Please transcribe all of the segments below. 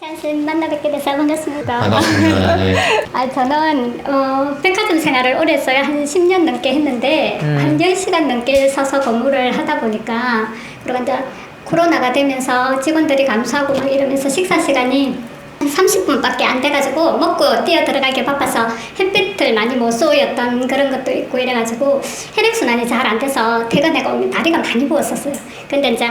찬스 만나 뵙게 돼서 반갑습니다. 반갑습니다. 네. 저는 백화점 생활을 오래 했어요. 한 10년 넘게 했는데 한 10시간 넘게 서서 근무를 하다 보니까 그리고 이제 코로나가 되면서 직원들이 감소하고 막 이러면서 식사 시간이 한 30분밖에 안 돼가지고 먹고 뛰어 들어가기 바빠서 햇빛을 많이 못 쏘였던 그런 것도 있고 이래가지고 혈액순환이 잘 안 돼서 퇴근해가 오면 다리가 많이 부었었어요. 근데 이제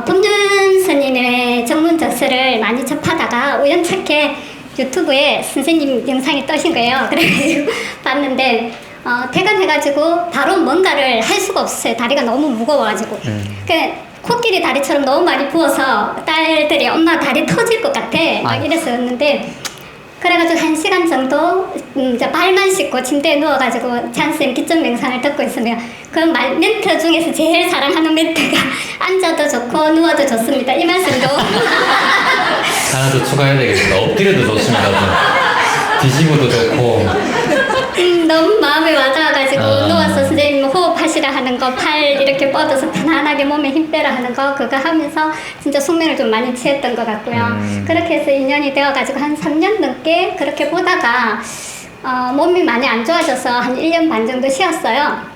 법륜 스님의 전문 저서를 많이 접하다가 우연찮게 유튜브에 선생님 영상이 떠신 거예요. 그래가지고 봤는데 퇴근해가지고 바로 뭔가를 할 수가 없었어요. 다리가 너무 무거워가지고. 코끼리 다리처럼 너무 많이 부어서 딸들이 엄마 다리 터질 것 같아 막 이랬었는데 그래가지고 1시간 정도 이제 발만 씻고 침대에 누워가지고 찬스님 기점 명상을 듣고 있으면 그 멘트 중에서 제일 사랑하는 멘트가 앉아도 좋고 누워도 좋습니다. 이 말씀도 하나 더 추가해야 되겠습니다. 엎드려도 좋습니다. 뒤집어도 좋고. 너무 마음에 와닿아가지고 누워서 선생님 호흡하시라 하는 거, 팔 이렇게 뻗어서 편안하게 몸에 힘 빼라 하는 거 그거 하면서 진짜 숙면을 좀 많이 취했던 것 같고요. 그렇게 해서 인연이 되어가지고 한 3년 넘게 그렇게 보다가 몸이 많이 안 좋아져서 한 1년 반 정도 쉬었어요.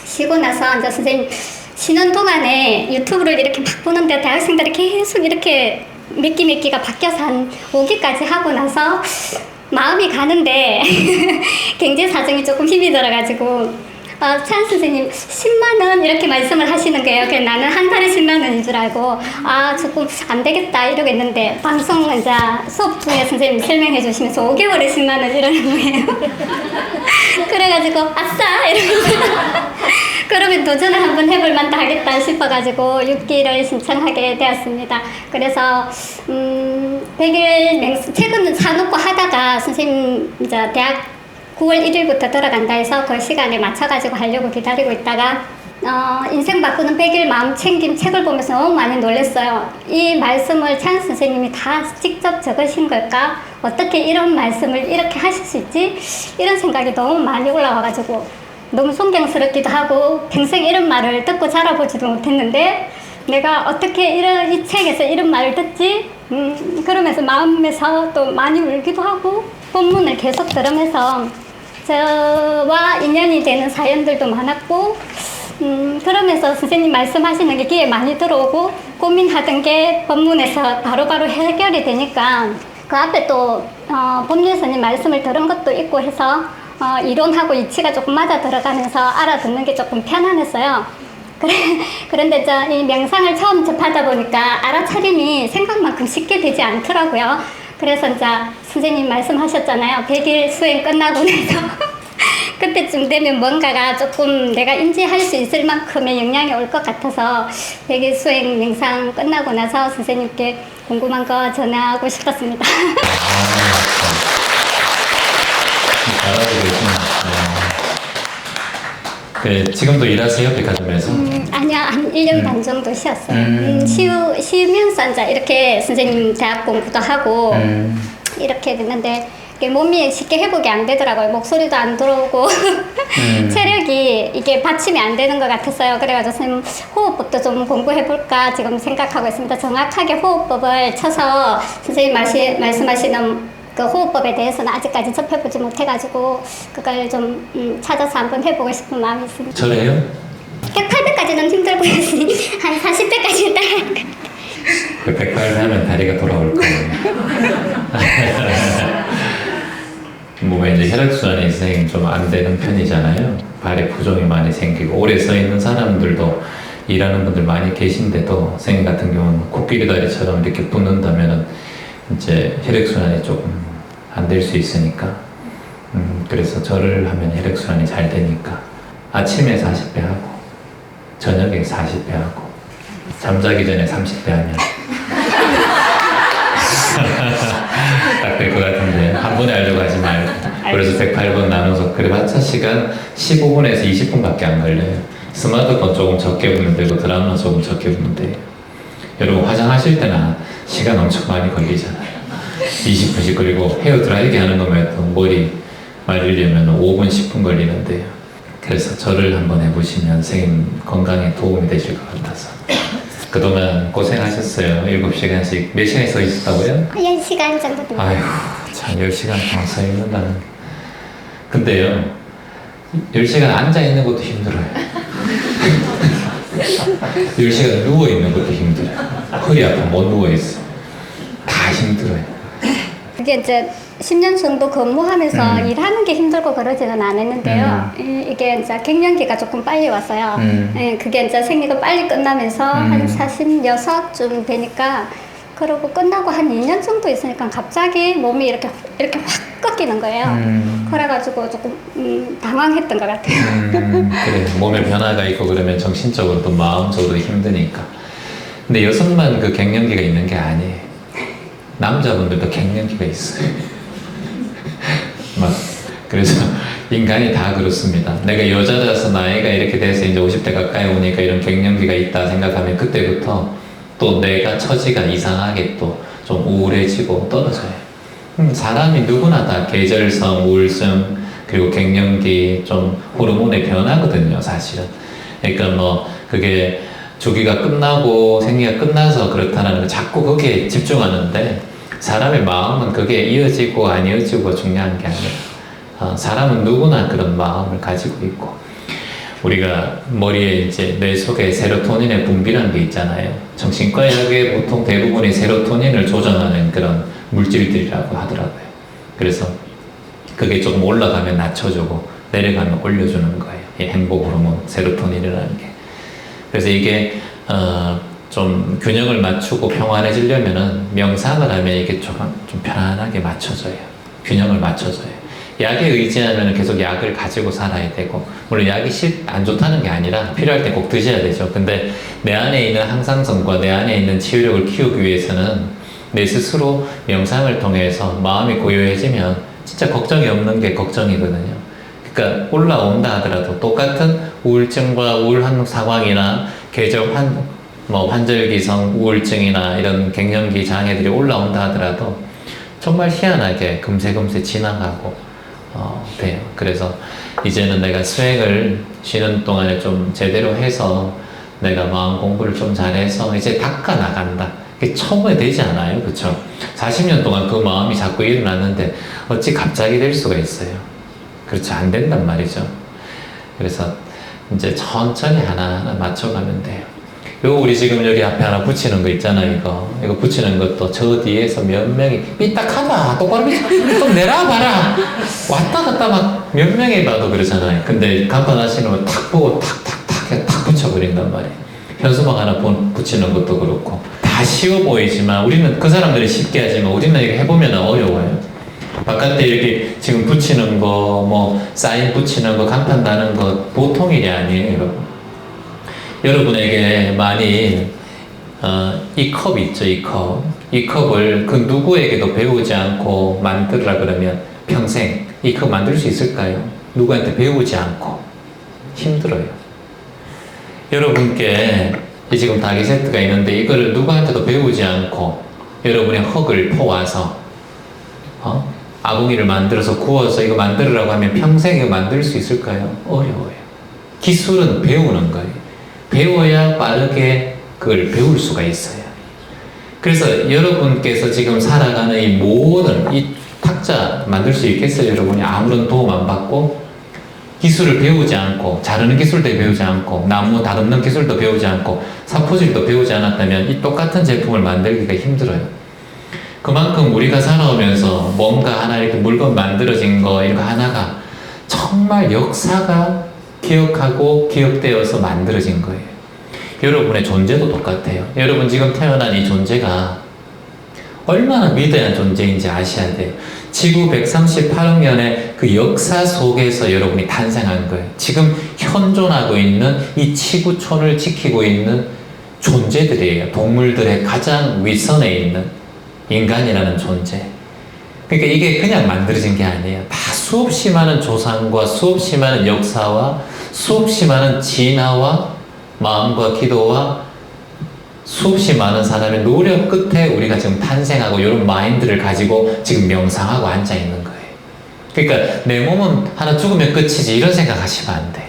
쉬고 나서 이제 선생님 쉬는 동안에 유튜브를 이렇게 막 보는데 대학생들이 계속 이렇게 몇 기가 바뀌어서 한 5기까지 하고 나서 마음이 가는데 경제 사정이 조금 힘이 들어가지고 찬 선생님 10만 원 이렇게 말씀을 하시는 거예요. 그래서 나는 한 달에 10만 원인 줄 알고 조금 안 되겠다 이러고 있는데 방송 이제 수업 중에 선생님 설명해 주시면서 5개월에 10만 원 이러는 거예요. 그래가지고 아싸 이러면서 그러면 도전을 한번 해볼 만도 하겠다 싶어가지고 6기를 신청하게 되었습니다. 그래서 100일 맹수 책은 사놓고 하다가 선생님 이제 대학 9월 1일부터 들어간다 해서 그 시간에 맞춰가지고 하려고 기다리고 있다가 인생 바꾸는 100일 마음 챙김 책을 보면서 너무 많이 놀랐어요. 이 말씀을 찬 선생님이 다 직접 적으신 걸까? 어떻게 이런 말씀을 이렇게 하실 수 있지? 이런 생각이 너무 많이 올라와가지고 너무 존경스럽기도 하고 평생 이런 말을 듣고 자라보지도 못했는데 내가 어떻게 이 책에서 이런 말을 듣지? 그러면서 마음에서 또 많이 울기도 하고 본문을 계속 들으면서 저와 인연이 되는 사연들도 많았고 그러면서 선생님 말씀하시는 게 귀에 많이 들어오고 고민하던 게 본문에서 바로바로 해결이 되니까 그 앞에 또 법륜스님 말씀을 들은 것도 있고 해서 이론하고 이치가 조금 맞아 들어가면서 알아듣는 게 조금 편안했어요. 그런데 이 명상을 처음 접하다 보니까 알아차림이 생각만큼 쉽게 되지 않더라고요. 그래서 이제 선생님 말씀하셨잖아요. 100일 수행 끝나고 나서 그때쯤 되면 뭔가가 조금 내가 인지할 수 있을 만큼의 영향이 올 것 같아서 100일 수행 명상 끝나고 나서 선생님께 궁금한 거 전하고 싶었습니다. 잘하고 계십니다. 네, 지금도 일하세요, 백화점에서? 아니요, 한 1년 반 정도 쉬었어요. 쉬면서 이제 이렇게 선생님 대학 공부도 하고 이렇게 됐는데 몸이 쉽게 회복이 안 되더라고요. 목소리도 안 들어오고 체력이 이게 받침이 안 되는 것 같았어요. 그래가지고 선생님 호흡법도 좀 공부해볼까 지금 생각하고 있습니다. 정확하게 호흡법을 쳐서 선생님 말씀하시는 그 호흡법에 대해서는 아직까지 접해보지 못해가지고 그걸 좀 찾아서 한번 해보고 싶은 마음이 있습니다. 저래요? 108배까지는 힘들고 한 40배까지는 따라갈 것 그 108을 하면 다리가 돌아올 거예요. 몸에 이제 혈액순환이 선생님 좀 안 되는 편이잖아요. 발에 부종이 많이 생기고 오래 서 있는 사람들도 일하는 분들 많이 계신데도 선생님 같은 경우는 코끼리 다리처럼 이렇게 붓는다면은 이제 혈액순환이 조금 안 될 수 있으니까 그래서 절을 하면 혈액순환이 잘 되니까 아침에 40배 하고 저녁에 40배 하고 잠자기 전에 30배 하면 딱 될 것 같은데 한 번에 하려고 하지 말고 그래서 108번 나눠서 그래봤자 시간 15분에서 20분밖에 안 걸려요. 스마트폰 조금 적게 보면 되고 드라마 조금 적게 보면 돼요. 여러분 화장하실 때나 시간 엄청 많이 걸리잖아요. 20분씩 그리고 헤어 드라이기 하는 거면 또 머리 말리려면 5분 10분 걸리는데요. 그래서 절을 한번 해보시면 선생님 건강에 도움이 되실 것 같아서 그동안 고생하셨어요. 7시간씩. 몇 시간 서 있었다고요? 1시간 정도 됩니다. 아이고, 참 10시간 동안 서 있는다는. 근데요, 10시간 앉아 있는 것도 힘들어요. 10시간 누워 있는 것도 힘들어요. 허리 아파 못 누워 있어. 다 힘들어요. 그게 이제 10년 정도 근무하면서 일하는 게 힘들고 그러지는 않았는데요. 이게 이제 갱년기가 조금 빨리 왔어요. 예, 그게 이제 생리가 빨리 끝나면서 한 46쯤 되니까 그러고 끝나고 한 2년 정도 있으니까 갑자기 몸이 이렇게 확 꺾이는 거예요. 그래가지고 조금 당황했던 것 같아요. 그래, 몸에 변화가 있고 그러면 정신적으로 또 마음적으로 힘드니까. 근데 여성만 그 갱년기가 있는 게 아니에요. 남자분들도 갱년기가 있어요. 막 그래서 인간이 다 그렇습니다. 내가 여자라서 나이가 이렇게 돼서 이제 50대 가까이 오니까 이런 갱년기가 있다 생각하면 그때부터 또 내가 처지가 이상하게 또 좀 우울해지고 떨어져요. 사람이 누구나 다 계절성 우울증 그리고 갱년기 좀 호르몬의 변화거든요, 사실은. 그러니까 뭐 그게 주기가 끝나고 생리가 끝나서 그렇다는 거 자꾸 거기에 집중하는데 사람의 마음은 그게 이어지고 안 이어지고 중요한 게 아니에요. 사람은 누구나 그런 마음을 가지고 있고 우리가 머리에 이제 뇌 속에 세로토닌의 분비라는 게 있잖아요. 정신과 약의 보통 대부분이 세로토닌을 조정하는 그런 물질들이라고 하더라고요. 그래서 그게 조금 올라가면 낮춰주고 내려가면 올려주는 거예요. 이 행복 호르몬 세로토닌이라는 게. 그래서 이게 좀 균형을 맞추고 평안해지려면은 명상을 하면 이게 좀 편안하게 맞춰져요. 균형을 맞춰져요. 약에 의지하면 계속 약을 가지고 살아야 되고, 물론 약이 안 좋다는 게 아니라 필요할 때 꼭 드셔야 되죠. 근데 내 안에 있는 항상성과 내 안에 있는 치유력을 키우기 위해서는 내 스스로 명상을 통해서 마음이 고요해지면 진짜 걱정이 없는 게 걱정이거든요. 그러니까 올라온다 하더라도 똑같은 우울증과 우울한 상황이나 계절 환절기성 우울증이나 이런 갱년기 장애들이 올라온다 하더라도 정말 희한하게 금세 지나가고 돼요. 그래서 이제는 내가 수행을 쉬는 동안에 좀 제대로 해서 내가 마음 공부를 좀 잘해서 이제 닦아 나간다. 그게 처음에 되지 않아요, 그렇죠? 40년 동안 그 마음이 자꾸 일어났는데 어찌 갑자기 될 수가 있어요. 그렇죠, 안 된단 말이죠. 그래서 이제 천천히 하나하나 맞춰가면 돼요. 요 우리 지금 여기 앞에 하나 붙이는 거 있잖아요. 이거 붙이는 것도 저 뒤에서 몇 명이 삐딱하다 똑바로 좀 내려봐라 왔다 갔다 막 몇 명이 봐도 그러잖아요. 근데 간판 하시는 거 탁 보고 탁 붙여버린단 말이에요. 현수막 하나 붙이는 것도 그렇고 다 쉬워 보이지만 우리는 그 사람들이 쉽게 하지만 우리는 이렇게 해보면 어려워요. 바깥에 이렇게 지금 붙이는 거 뭐 사인 붙이는 거 간판 다는 거 보통 일이 아니에요, 여러분. 여러분에게 많이 이 컵 있죠, 이 컵. 이 컵을 그 누구에게도 배우지 않고 만들으라 그러면 평생 이 컵 만들 수 있을까요? 누구한테 배우지 않고 힘들어요. 여러분께 지금 닭이 세트가 있는데 이거를 누구한테도 배우지 않고 여러분의 흙을 퍼와서 아궁이를 만들어서 구워서 이거 만들으라고 하면 평생 이거 만들 수 있을까요? 어려워요. 기술은 배우는 거예요. 배워야 빠르게 그걸 배울 수가 있어요. 그래서 여러분께서 지금 살아가는 이 모든 이 탁자 만들 수 있겠어요? 여러분이 아무런 도움 안 받고 기술을 배우지 않고 자르는 기술도 배우지 않고 나무 다듬는 기술도 배우지 않고 사포질도 배우지 않았다면 이 똑같은 제품을 만들기가 힘들어요. 그만큼 우리가 살아오면서 뭔가 하나 이렇게 물건 만들어진 거 이거 하나가 정말 역사가 기억하고 기억되어서 만들어진 거예요. 여러분의 존재도 똑같아요. 여러분 지금 태어난 이 존재가 얼마나 위대한 존재인지 아셔야 돼요. 지구 138억 년의 그 역사 속에서 여러분이 탄생한 거예요. 지금 현존하고 있는 이 지구촌을 지키고 있는 존재들이에요. 동물들의 가장 윗선에 있는 인간이라는 존재. 그러니까 이게 그냥 만들어진 게 아니에요. 다 수없이 많은 조상과 수없이 많은 역사와 수없이 많은 진화와 마음과 기도와 수없이 많은 사람의 노력 끝에 우리가 지금 탄생하고 이런 마인드를 가지고 지금 명상하고 앉아 있는 거예요. 그러니까 내 몸은 하나 죽으면 끝이지 이런 생각 하시면 안 돼.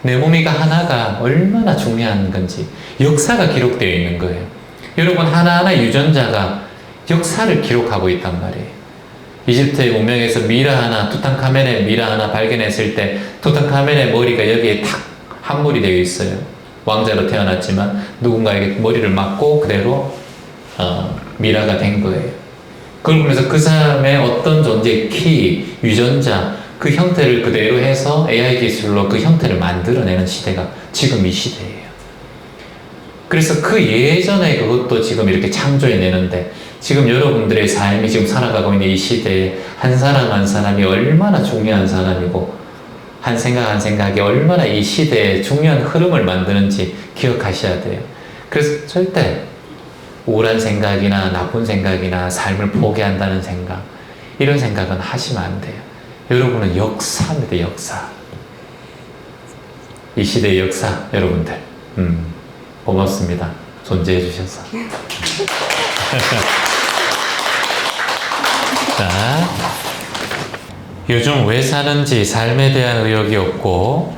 내 몸이가 하나가 얼마나 중요한 건지 역사가 기록되어 있는 거예요. 여러분, 하나하나 유전자가 역사를 기록하고 있단 말이에요. 이집트의 문명에서 미라 하나, 투탕카멘의 미라 하나 발견했을 때 투탕카멘의 머리가 여기에 탁 함몰이 되어 있어요. 왕자로 태어났지만 누군가에게 머리를 맞고 그대로 미라가 된 거예요. 그걸 보면서 그 사람의 어떤 존재의 키, 유전자, 그 형태를 그대로 해서 AI 기술로 그 형태를 만들어내는 시대가 지금 이 시대예요. 그래서 그 예전에 그것도 지금 이렇게 창조해내는데, 지금 여러분들의 삶이 지금 살아가고 있는 이 시대에 한 사람 한 사람이 얼마나 중요한 사람이고, 한 생각 한 생각이 얼마나 이 시대에 중요한 흐름을 만드는지 기억하셔야 돼요. 그래서 절대 우울한 생각이나 나쁜 생각이나 삶을 포기한다는 생각, 이런 생각은 하시면 안 돼요. 여러분은 역사입니다, 역사. 이 시대의 역사, 여러분들. 고맙습니다. 존재해 주셔서. 자, 요즘 왜 사는지 삶에 대한 의욕이 없고,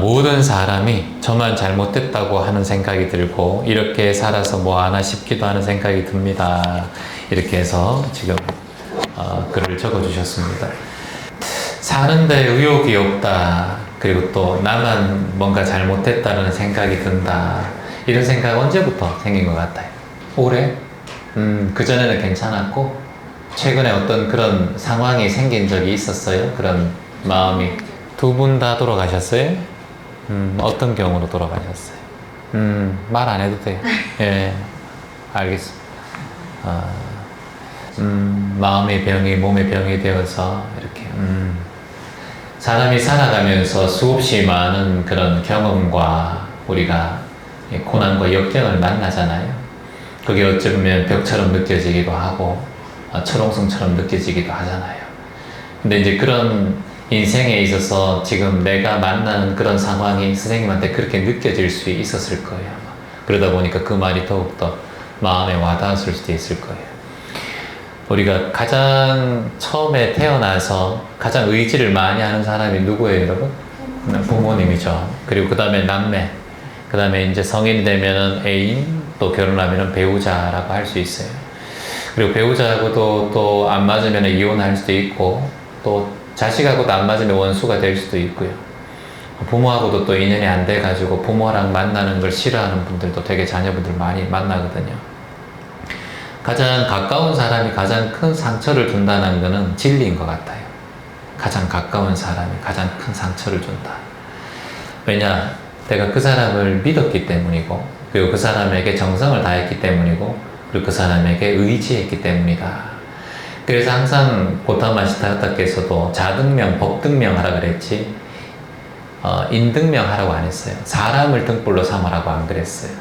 모든 사람이 저만 잘못됐다고 하는 생각이 들고, 이렇게 살아서 뭐 하나 싶기도 하는 생각이 듭니다. 이렇게 해서 지금 글을 적어주셨습니다. 사는데 의욕이 없다. 그리고 또 나만 뭔가 잘못했다는 생각이 든다. 이런 생각 언제부터 생긴 것 같아요? 올해? 그전에는 괜찮았고 최근에 어떤 그런 상황이 생긴 적이 있었어요? 그런 마음이. 두 분 다 돌아가셨어요? 어떤 경우로 돌아가셨어요? 말 안 해도 돼요. 예, 알겠습니다. 마음의 병이 몸의 병이 되어서 이렇게 사람이 살아가면서 수없이 많은 그런 경험과 우리가 고난과 역경을 만나잖아요. 그게 어쩌면 벽처럼 느껴지기도 하고 철옹성처럼 느껴지기도 하잖아요. 근데 이제 그런 인생에 있어서 지금 내가 만나는 그런 상황이 선생님한테 그렇게 느껴질 수 있었을 거예요. 아마. 그러다 보니까 그 말이 더욱더 마음에 와닿았을 수도 있을 거예요. 우리가 가장 처음에 태어나서 가장 의지를 많이 하는 사람이 누구예요, 여러분? 부모님이죠. 그리고 그 다음에 남매, 그 다음에 이제 성인이 되면은 애인, 또 결혼하면은 배우자라고 할 수 있어요. 그리고 배우자하고도 또 안 맞으면 이혼할 수도 있고, 또 자식하고도 안 맞으면 원수가 될 수도 있고요. 부모하고도 또 인연이 안 돼가지고 부모랑 만나는 걸 싫어하는 분들도 되게 자녀분들 많이 만나거든요. 가장 가까운 사람이 가장 큰 상처를 준다는 것은 진리인 것 같아요. 가장 가까운 사람이 가장 큰 상처를 준다. 왜냐? 내가 그 사람을 믿었기 때문이고, 그리고 그 사람에게 정성을 다했기 때문이고, 그리고 그 사람에게 의지했기 때문이다. 그래서 항상 고타마 시타르타께서도 자등명, 법등명 하라 그랬지, 인등명 하라고 안 했어요. 사람을 등불로 삼으라고 안 그랬어요.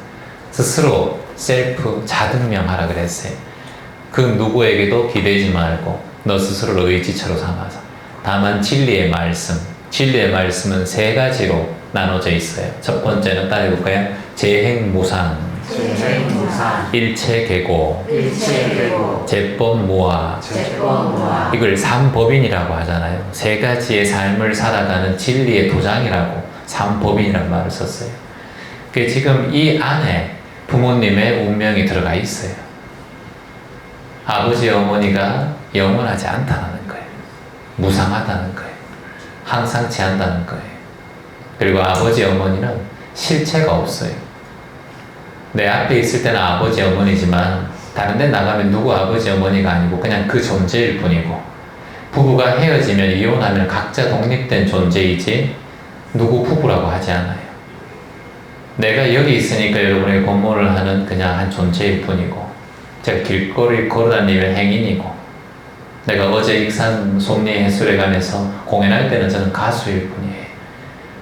스스로 셀프 자등명 하라 그랬어요. 그 누구에게도 기대지 말고 너 스스로를 의지처로 삼아서. 다만 진리의 말씀, 진리의 말씀은 세 가지로 나눠져 있어요. 첫 번째는 따라해볼까요? 재행무상, 일체계고, 제법무아. 이걸 삼법인이라고 하잖아요. 세 가지의 삶을 살아가는 진리의 도장이라고 삼법인이라는 말을 썼어요. 그 지금 이 안에 부모님의 운명이 들어가 있어요. 아버지, 어머니가 영원하지 않다는 거예요. 무상하다는 거예요. 항상치 않다는 거예요. 그리고 아버지, 어머니는 실체가 없어요. 내 앞에 있을 때는 아버지, 어머니지만 다른 데 나가면 누구 아버지, 어머니가 아니고 그냥 그 존재일 뿐이고, 부부가 헤어지면 이혼하면 각자 독립된 존재이지 누구 부부라고 하지 않아요. 내가 여기 있으니까 여러분에게 권모를 하는 그냥 한 존재일 뿐이고, 제가 길거리 걸어다니면 행인이고, 내가 어제 익산 솜리 해수회관에서 공연할 때는 저는 가수일 뿐이에요.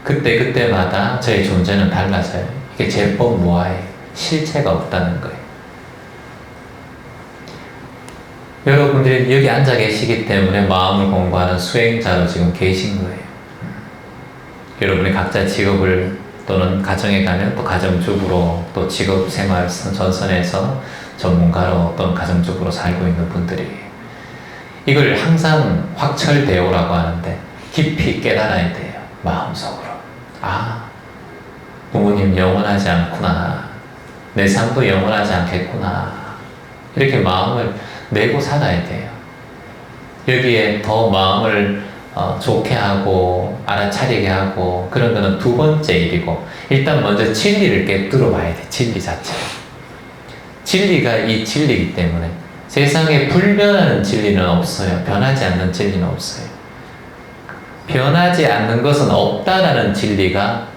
그때마다 저의 존재는 달라져요. 이게 제법무아예요. 실체가 없다는 거예요. 여러분들이 여기 앉아 계시기 때문에 마음을 공부하는 수행자로 지금 계신 거예요. 여러분이 각자 직업을 또는 가정에 가면 또 가정주부로, 또 직업생활 전선에서 전문가로 또는 가정주부로 살고 있는 분들이, 이걸 항상 확철대오라고 하는데 깊이 깨달아야 돼요. 마음속으로. 아, 부모님 영원하지 않구나. 내 삶도 영원하지 않겠구나. 이렇게 마음을 내고 살아야 돼요. 여기에 더 마음을 좋게 하고 알아차리게 하고 그런 거는 두 번째 일이고, 일단 먼저 진리를 깨뜨려 봐야 돼. 진리 자체. 진리가 이 진리이기 때문에 세상에 불변하는 진리는 없어요. 변하지 않는 진리는 없어요. 변하지 않는 것은 없다라는 진리가,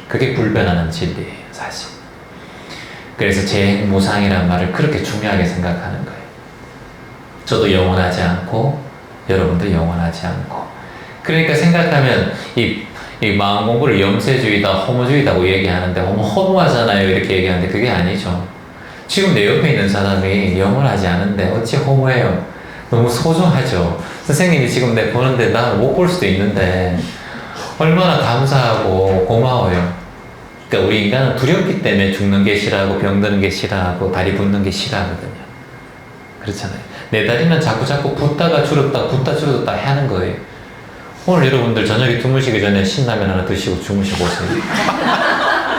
그게 불변하는 진리예요, 사실. 그래서 재무상이라는 말을 그렇게 중요하게 생각하는 거예요. 저도 영원하지 않고 여러분도 영원하지 않고. 그러니까 생각하면 이 마음 공부를 염세주의다, 허무주의다고 얘기하는데 허무하잖아요 이렇게 얘기하는데 그게 아니죠. 지금 내 옆에 있는 사람이 영원하지 않은데 어찌 허무해요. 너무 소중하죠. 선생님이 지금 내 보는데 나 못 볼 수도 있는데 얼마나 감사하고 고마워요. 그러니까 우리 인간은 두렵기 때문에 죽는 게 싫어하고 병드는 게 싫어하고 다리 붓는 게 싫어하거든요. 그렇잖아요. 내 다리는 자꾸 붓다가 줄었다 붓다 줄었다 하는 거예요. 오늘 여러분들 저녁에 주무시기 전에 신라면 하나 드시고 주무셔보세요.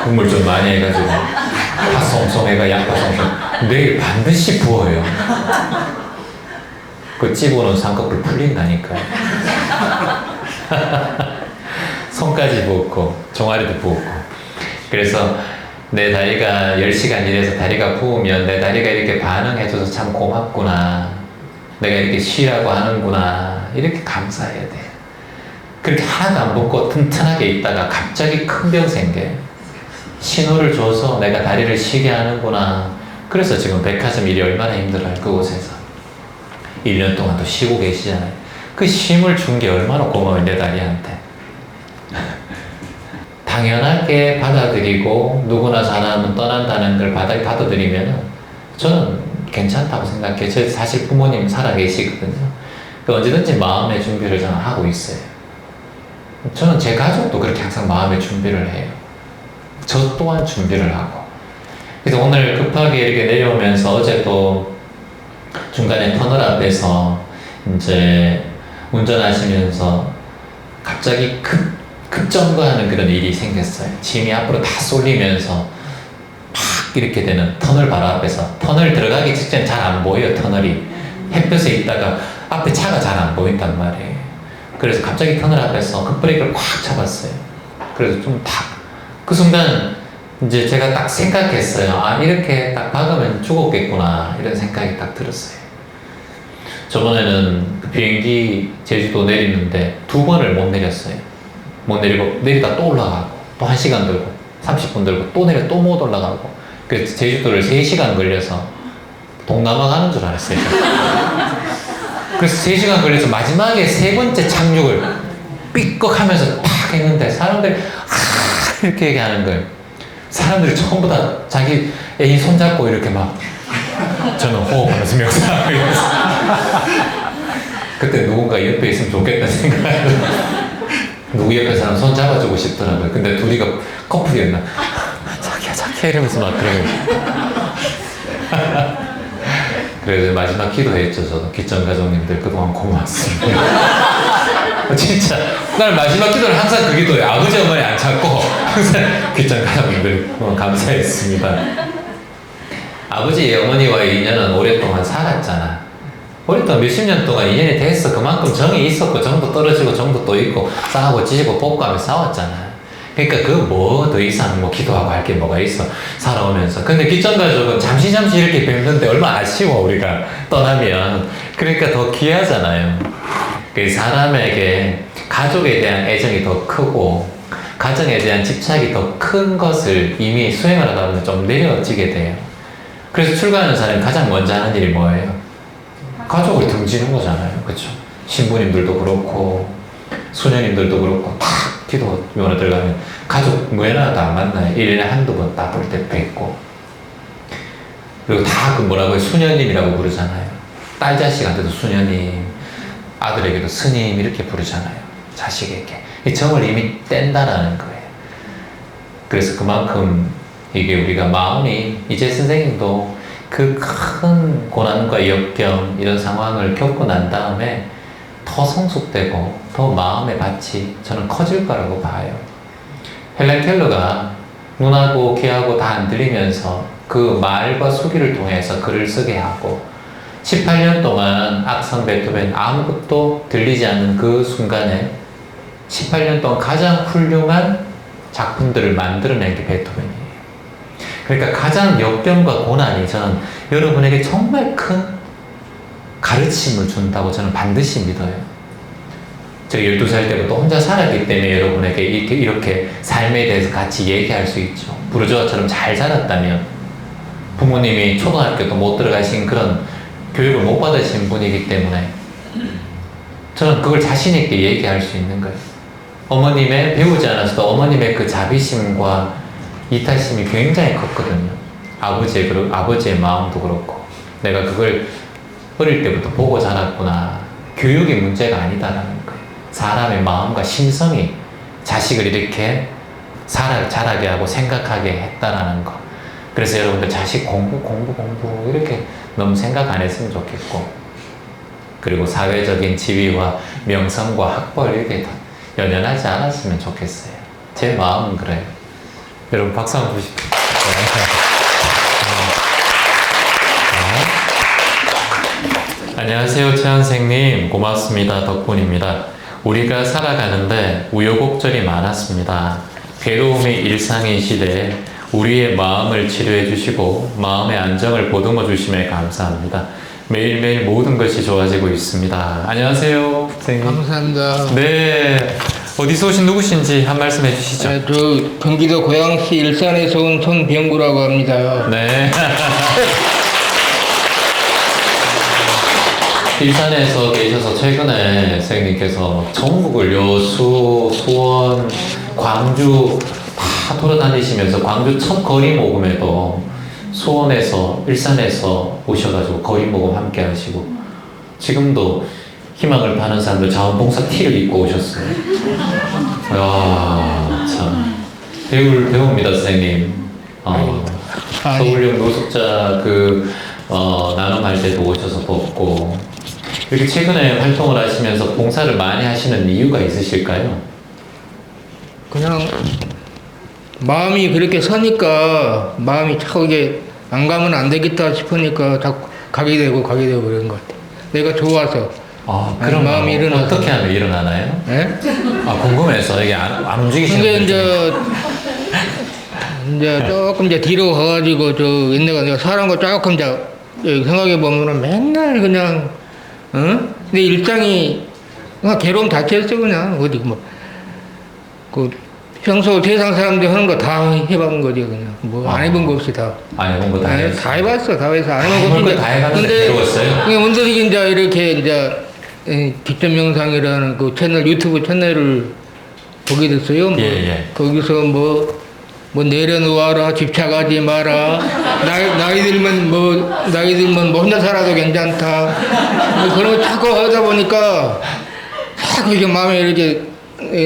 국물 좀 많이 해가지고 다 송송해가 양파 송송. 내일 반드시 부어요. 그 집어놓은 쌍꺼풀 풀린다니까요. 손까지 부었고 종아리도 부었고. 그래서 내 다리가 10시간 일해서 다리가 부으면 내 다리가 이렇게 반응해줘서 참 고맙구나. 내가 이렇게 쉬라고 하는구나. 이렇게 감사해야 돼. 그렇게 하나도 안 붓고 튼튼하게 있다가 갑자기 큰 병 생겨요. 신호를 줘서 내가 다리를 쉬게 하는구나. 그래서 지금 백화점 일이 얼마나 힘들어요. 그곳에서 1년 동안 또 쉬고 계시잖아요. 그 쉼을 준 게 얼마나 고마워요, 내 다리한테. 당연하게 받아들이고 누구나 사람은 떠난다는 걸 받아들이면 저는 괜찮다고 생각해요. 저 사실 부모님 살아 계시거든요. 언제든지 마음의 준비를 저는 하고 있어요. 저는 제 가족도 그렇게 항상 마음의 준비를 해요. 저 또한 준비를 하고. 그래서 오늘 급하게 이렇게 내려오면서 어제도 중간에 터널 앞에서 이제 운전하시면서 갑자기 급정거하는 그런 일이 생겼어요. 짐이 앞으로 다 쏠리면서 막 이렇게 되는 터널 바로 앞에서. 터널 들어가기 직전 잘 안 보여요, 터널이. 햇볕에 있다가 앞에 차가 잘 안 보인단 말이에요. 그래서 갑자기 터널 앞에서 급브레이크를 꽉 잡았어요. 그래서 좀 그 순간 이제 제가 딱 생각했어요. 아, 이렇게 딱 박으면 죽었겠구나. 이런 생각이 딱 들었어요. 저번에는 그 비행기 제주도 내리는데 2번을 못 내렸어요. 못 내리고 내리다 또 올라가고 또 1시간 들고 30분 들고 또 내려 또 못 올라가고. 그래서 제주도를 3시간 걸려서 동남아 가는 줄 알았어요. 그래서 3시간 걸려서 마지막에 3번째 착륙을 삐걱 하면서 팍 했는데 사람들이 이렇게 얘기하는 거예요. 사람들이 전부 다 자기 애인 손잡고 이렇게 막 저는 호흡하면서 명상하고 있었어요. 그때 누군가 옆에 있으면 좋겠다는 생각을 누구 옆에 사람 손 잡아주고 싶더라고요. 근데 둘이가 커플이었나? 자기야 이러면서 막 그러고. 그래서 마지막 기도했죠. 저도 기천 가족님들 그동안 고맙습니다. 진짜 날 마지막 기도를 항상 그 기도에 아버지 어머니 안 찾고 항상 기천 가족님들 감사했습니다. 아버지 어머니와의 인연은 오랫동안 살았잖아. 오랫동안 몇십 년 동안 인연이 됐어. 그만큼 정이 있었고 정도 떨어지고 정도 또 있고 싸우고 찌지고 뽑고하며 싸웠잖아. 그러니까 그 뭐 더 이상 뭐 기도하고 할 게 뭐가 있어, 살아오면서. 근데 기천가족은 잠시 이렇게 뵙는데 얼마나 아쉬워 우리가 떠나면. 그러니까 더 귀하잖아요. 그 사람에게 가족에 대한 애정이 더 크고 가정에 대한 집착이 더 큰 것을 이미 수행을 하다 보면 좀 내려지게 돼요. 그래서 출가하는 사람이 가장 먼저 하는 일이 뭐예요? 가족을 등지는 거잖아요. 그렇죠? 신부님들도 그렇고 수녀님들도 그렇고 다 기도원에 들어가면 가족 무에나 다 만나요. 1년에 한두 번 딱 볼 때 뵙고. 그리고 다 그 뭐라고 해요? 수녀님이라고 부르잖아요. 딸 자식한테도 수녀님, 아들에게도 스님 이렇게 부르잖아요. 자식에게. 이 정을 이미 뗀다라는 거예요. 그래서 그만큼 이게 우리가 마음이, 이제 선생님도 그 큰 고난과 역경 이런 상황을 겪고 난 다음에 더 성숙되고 더 마음의 밭이 저는 커질 거라고 봐요. 헬렌 켈러가 눈하고 귀하고 다 안 들리면서 그 말과 수기를 통해서 글을 쓰게 하고 18년 동안 악성 베토벤 아무것도 들리지 않는 그 순간에 18년 동안 가장 훌륭한 작품들을 만들어낸 게 베토벤이에요. 그러니까 가장 역경과 고난이 저는 여러분에게 정말 큰 가르침을 준다고 저는 반드시 믿어요. 제가 12살 때부터 혼자 살았기 때문에 여러분에게 이렇게 삶에 대해서 같이 얘기할 수 있죠. 부르주아처럼 잘 살았다면 부모님이 초등학교도 못 들어가신 그런 교육을 못 받으신 분이기 때문에 저는 그걸 자신 있게 얘기할 수 있는 거예요. 어머님의 배우지 않았어도 어머님의 그 자비심과 이타심이 굉장히 컸거든요. 아버지의 마음도 그렇고 내가 그걸 어릴 때부터 보고 자랐구나. 교육이 문제가 아니다라는 거예요. 사람의 마음과 심성이 자식을 이렇게 자라게 하고 생각하게 했다라는 거. 그래서 여러분들 자식 공부 이렇게 너무 생각 안 했으면 좋겠고, 그리고 사회적인 지위와 명성과 학벌 이렇게 연연하지 않았으면 좋겠어요. 제 마음은 그래요. 여러분 박수 한번 주십시오. 안녕하세요, 최한생님. 고맙습니다. 덕분입니다. 우리가 살아가는데 우여곡절이 많았습니다. 괴로움이 일상인 시대에 우리의 마음을 치료해 주시고 마음의 안정을 보듬어 주심에 감사합니다. 매일매일 모든 것이 좋아지고 있습니다. 안녕하세요, 선생님. 감사합니다. 네, 어디서 오신 누구신지 한 말씀 해주시죠. 네, 저 경기도 고양시 일산에서 온 손병구라고 합니다. 네. 일산에서 계셔서 최근에 선생님께서 전국을 여수, 수원, 광주 다 돌아다니시면서 광주 첫 거리 모금에도 수원에서, 일산에서 오셔가지고 거리 모금 함께 하시고 지금도 희망을 파는 사람들 자원봉사 티를 입고 오셨어요. 이야, 참. 배웁니다, 선생님. 서울역 노숙자 나눔할 때도 오셔서 돕고, 이렇게 최근에 활동을 하시면서 봉사를 많이 하시는 이유가 있으실까요? 그냥 마음이 그렇게 서니까 마음이 자꾸 이게 안 가면 안 되겠다 싶으니까 자꾸 가게 되고 그런 것 같아요. 내가 좋아서. 그럼 마음이 일어나서. 어떻게 하면 일어나나요? 네? 궁금해서 이게 안 움직이시는 근데 이제 조금 뒤로 가가지고 내가 사람과 조금 생각해 보면은 맨날 그냥 내 일상이 그냥 괴로움 자체였어. 그냥 어디 평소 세상 사람들이 하는 거 다 해본 거지. 그냥 안 해본 거 없이 다. 안 해본 거 다 네, 해봤어요. 다 해봤어. 다 해서 안 해본 거 없이. 다 해봤는데 괴로웠어요? 그냥 원더릭이 이렇게 뒷점 영상이라는 그 유튜브 채널을 보게 됐어요. 예. 거기서 뭐 내려놓아라, 집착하지 마라, 나이 들면 혼자 살아도 괜찮다. 그런 거 자꾸 하다 보니까 자꾸 이게 마음에 이렇게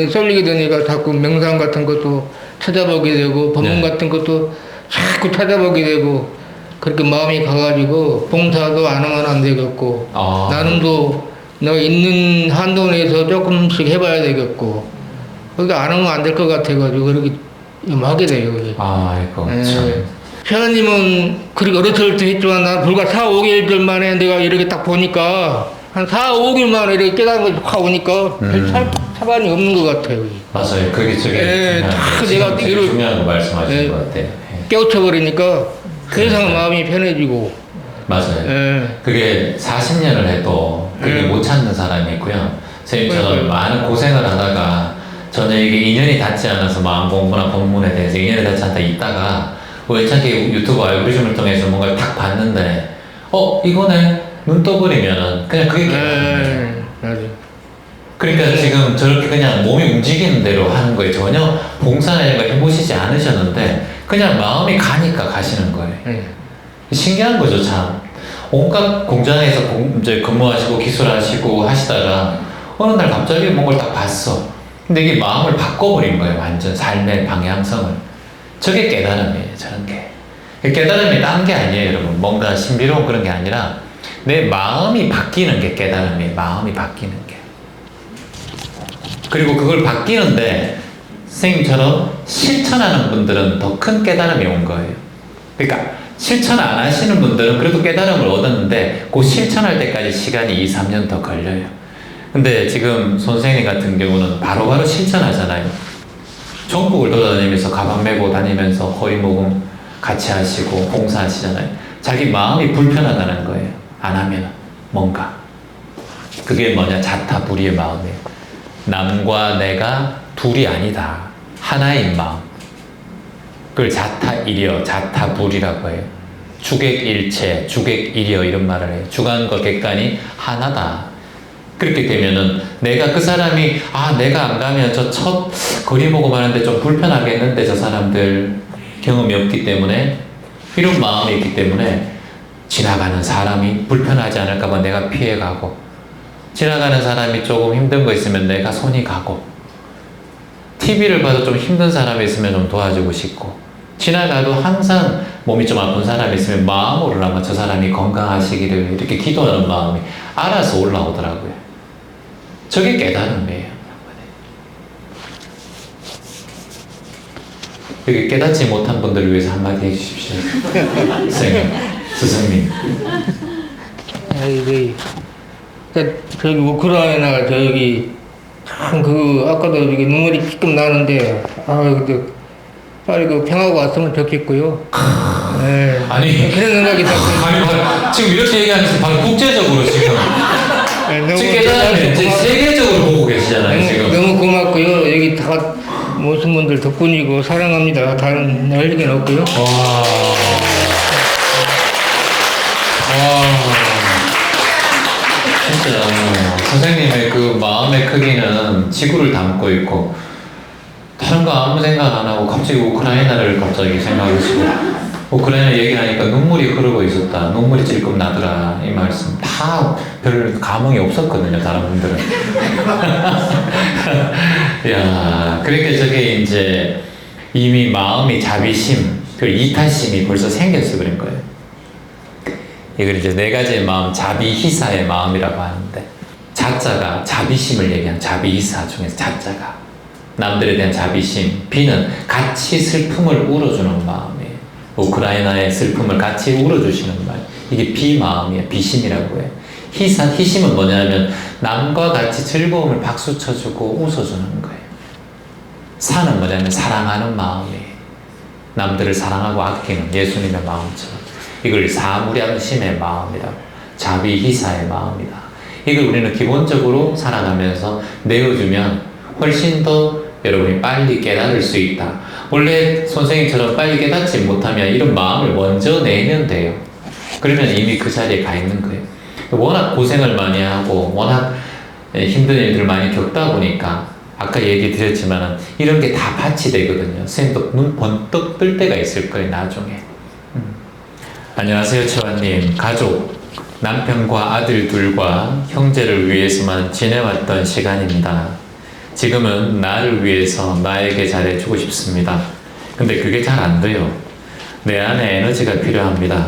쏠리게 되니까 자꾸 명상 같은 것도 찾아보게 되고 법문 같은 것도 자꾸 찾아보게 되고 그렇게 마음이 가가지고 봉사도 안 하면 안 되겠고 나눔도 내가 있는 한도 내에서 조금씩 해봐야 되겠고 그러니까 안 하면 안 될 것 같아가지고 그렇게 하게 돼요. 아이고 참. 최하님은 그렇게 어렸을 때 했지만 난 불과 4, 5개월 만에 내가 이렇게 딱 보니까 한 4, 5개월 만에 이렇게 깨달은 걸 확 오니까 별 차반이 없는 것 같아요. 맞아요. 그게 내가 되게 중요한 거 말씀하시는 것 같아요. 깨우쳐버리니까 세상 마음이 편해지고. 맞아요. 그게 40년을 해도 그게 못 찾는 사람이 있고요. 선생님처럼 많은 고생을 하다가 저는 이게 인연이 닿지 않아서 마음 공부나 법문에 대해서 인연이 닿지 않다 있다가 우연찮게 유튜브 알고리즘을 통해서 뭔가를 딱 봤는데 이거네 눈 떠버리면은 그냥 그게 맞아요. 그러니까 지금 저렇게 그냥 몸이 움직이는 대로 하는 거예요. 전혀 봉사나 이런 거 해보시지 않으셨는데 그냥 마음이 가니까 가시는 거예요. 신기한 거죠, 참. 온갖 공장에서 이제 근무하시고 기술하시고 하시다가 어느 날 갑자기 뭔가를 딱 봤어. 근데 이게 마음을 바꿔버린 거예요. 완전 삶의 방향성을. 저게 깨달음이에요. 저런 게. 깨달음이 딴 게 아니에요, 여러분. 뭔가 신비로운 그런 게 아니라 내 마음이 바뀌는 게 깨달음이에요. 마음이 바뀌는 게. 그리고 그걸 바뀌는데 선생님처럼 실천하는 분들은 더 큰 깨달음이 온 거예요. 그러니까 실천 안 하시는 분들은 그래도 깨달음을 얻었는데 그 실천할 때까지 시간이 2, 3년 더 걸려요. 근데 지금 선생님 같은 경우는 바로바로 실천하잖아요. 전국을 돌아다니면서 가방 메고 다니면서 허위모금 같이 하시고 봉사하시잖아요. 자기 마음이 불편하다는 거예요. 안 하면 뭔가. 그게 뭐냐? 자타불이의 마음이에요. 남과 내가 둘이 아니다. 하나인 마음. 그걸 자타일이여, 자타불이라고 해요. 주객일체, 주객일이여 이런 말을 해요. 주관과 객관이 하나다. 그렇게 되면은 내가 그 사람이 내가 안 가면 저 첫 거리 보고 하는데 좀 불편하겠는데 저 사람들 경험이 없기 때문에 이런 마음이 있기 때문에 지나가는 사람이 불편하지 않을까 봐 내가 피해가고 지나가는 사람이 조금 힘든 거 있으면 내가 손이 가고 TV를 봐도 좀 힘든 사람이 있으면 좀 도와주고 싶고 지나가도 항상 몸이 좀 아픈 사람이 있으면 마음으로나마 저 사람이 건강하시기를 이렇게 기도하는 마음이 알아서 올라오더라고요. 저게 깨달음이에요. 여기 깨닫지 못한 분들을 위해서 한마디 해주십시오. 선생님, 스승님. 저기 우크라이나 저기 참 아까도 여기 눈물이 찔끔 나는데 근데 빨리 평화가 왔으면 좋겠고요. 네. 아니 그런 생각이 지금 이렇게 얘기하면서 바로 국제적으로 지금 깨달음을 세계적으로 보고 계시잖아요. 지금 너무 고맙고요. 여기 다 모든 분들 덕분이고 사랑합니다. 다른 할 얘기는 없고요. 와. 진짜 선생님의 그 마음의 크기는 지구를 담고 있고 다른 거 아무 생각 안 하고 갑자기 우크라이나를 갑자기 생각하시고 우크라이나 얘기하니까 눈물이 흐르고 있었다. 눈물이 찔끔 나더라. 이 말씀 다 별 감흥이 없었거든요. 다른 분들은. 야, 그렇게 저게 이제 이미 마음이 자비심, 그 이타심이 벌써 생겨서 그런 거예요. 이걸 이제 네 가지의 마음, 자비희사의 마음이라고 하는데 자자가 자비심을 얘기한 자비희사 중에서 자자가 남들에 대한 자비심, 비는 같이 슬픔을 울어주는 마음이에요. 우크라이나의 슬픔을 같이 울어주시는 말. 이게 비마음이에요. 비심이라고 해요. 희심은 뭐냐면 남과 같이 즐거움을 박수 쳐주고 웃어주는 거예요. 사는 뭐냐면 사랑하는 마음이에요. 남들을 사랑하고 아끼는 예수님의 마음처럼. 이걸 사무량심의 마음이라고, 자비희사의 마음이다. 이걸 우리는 기본적으로 살아가면서 내어주면 훨씬 더 여러분이 빨리 깨달을 수 있다. 원래 선생님처럼 빨리 깨닫지 못하면 이런 마음을 먼저 내면 돼요. 그러면 이미 그 자리에 가 있는 거예요. 워낙 고생을 많이 하고 워낙 힘든 일들을 많이 겪다 보니까 아까 얘기 드렸지만 이런 게 다 밭이 되거든요. 선생님도 눈 번뜩 뜰 때가 있을 거예요. 나중에. 안녕하세요, 처아님. 가족, 남편과 아들 둘과 형제를 위해서만 지내왔던 시간입니다. 지금은 나를 위해서 나에게 잘해주고 싶습니다. 근데 그게 잘 안 돼요. 내 안에 에너지가 필요합니다.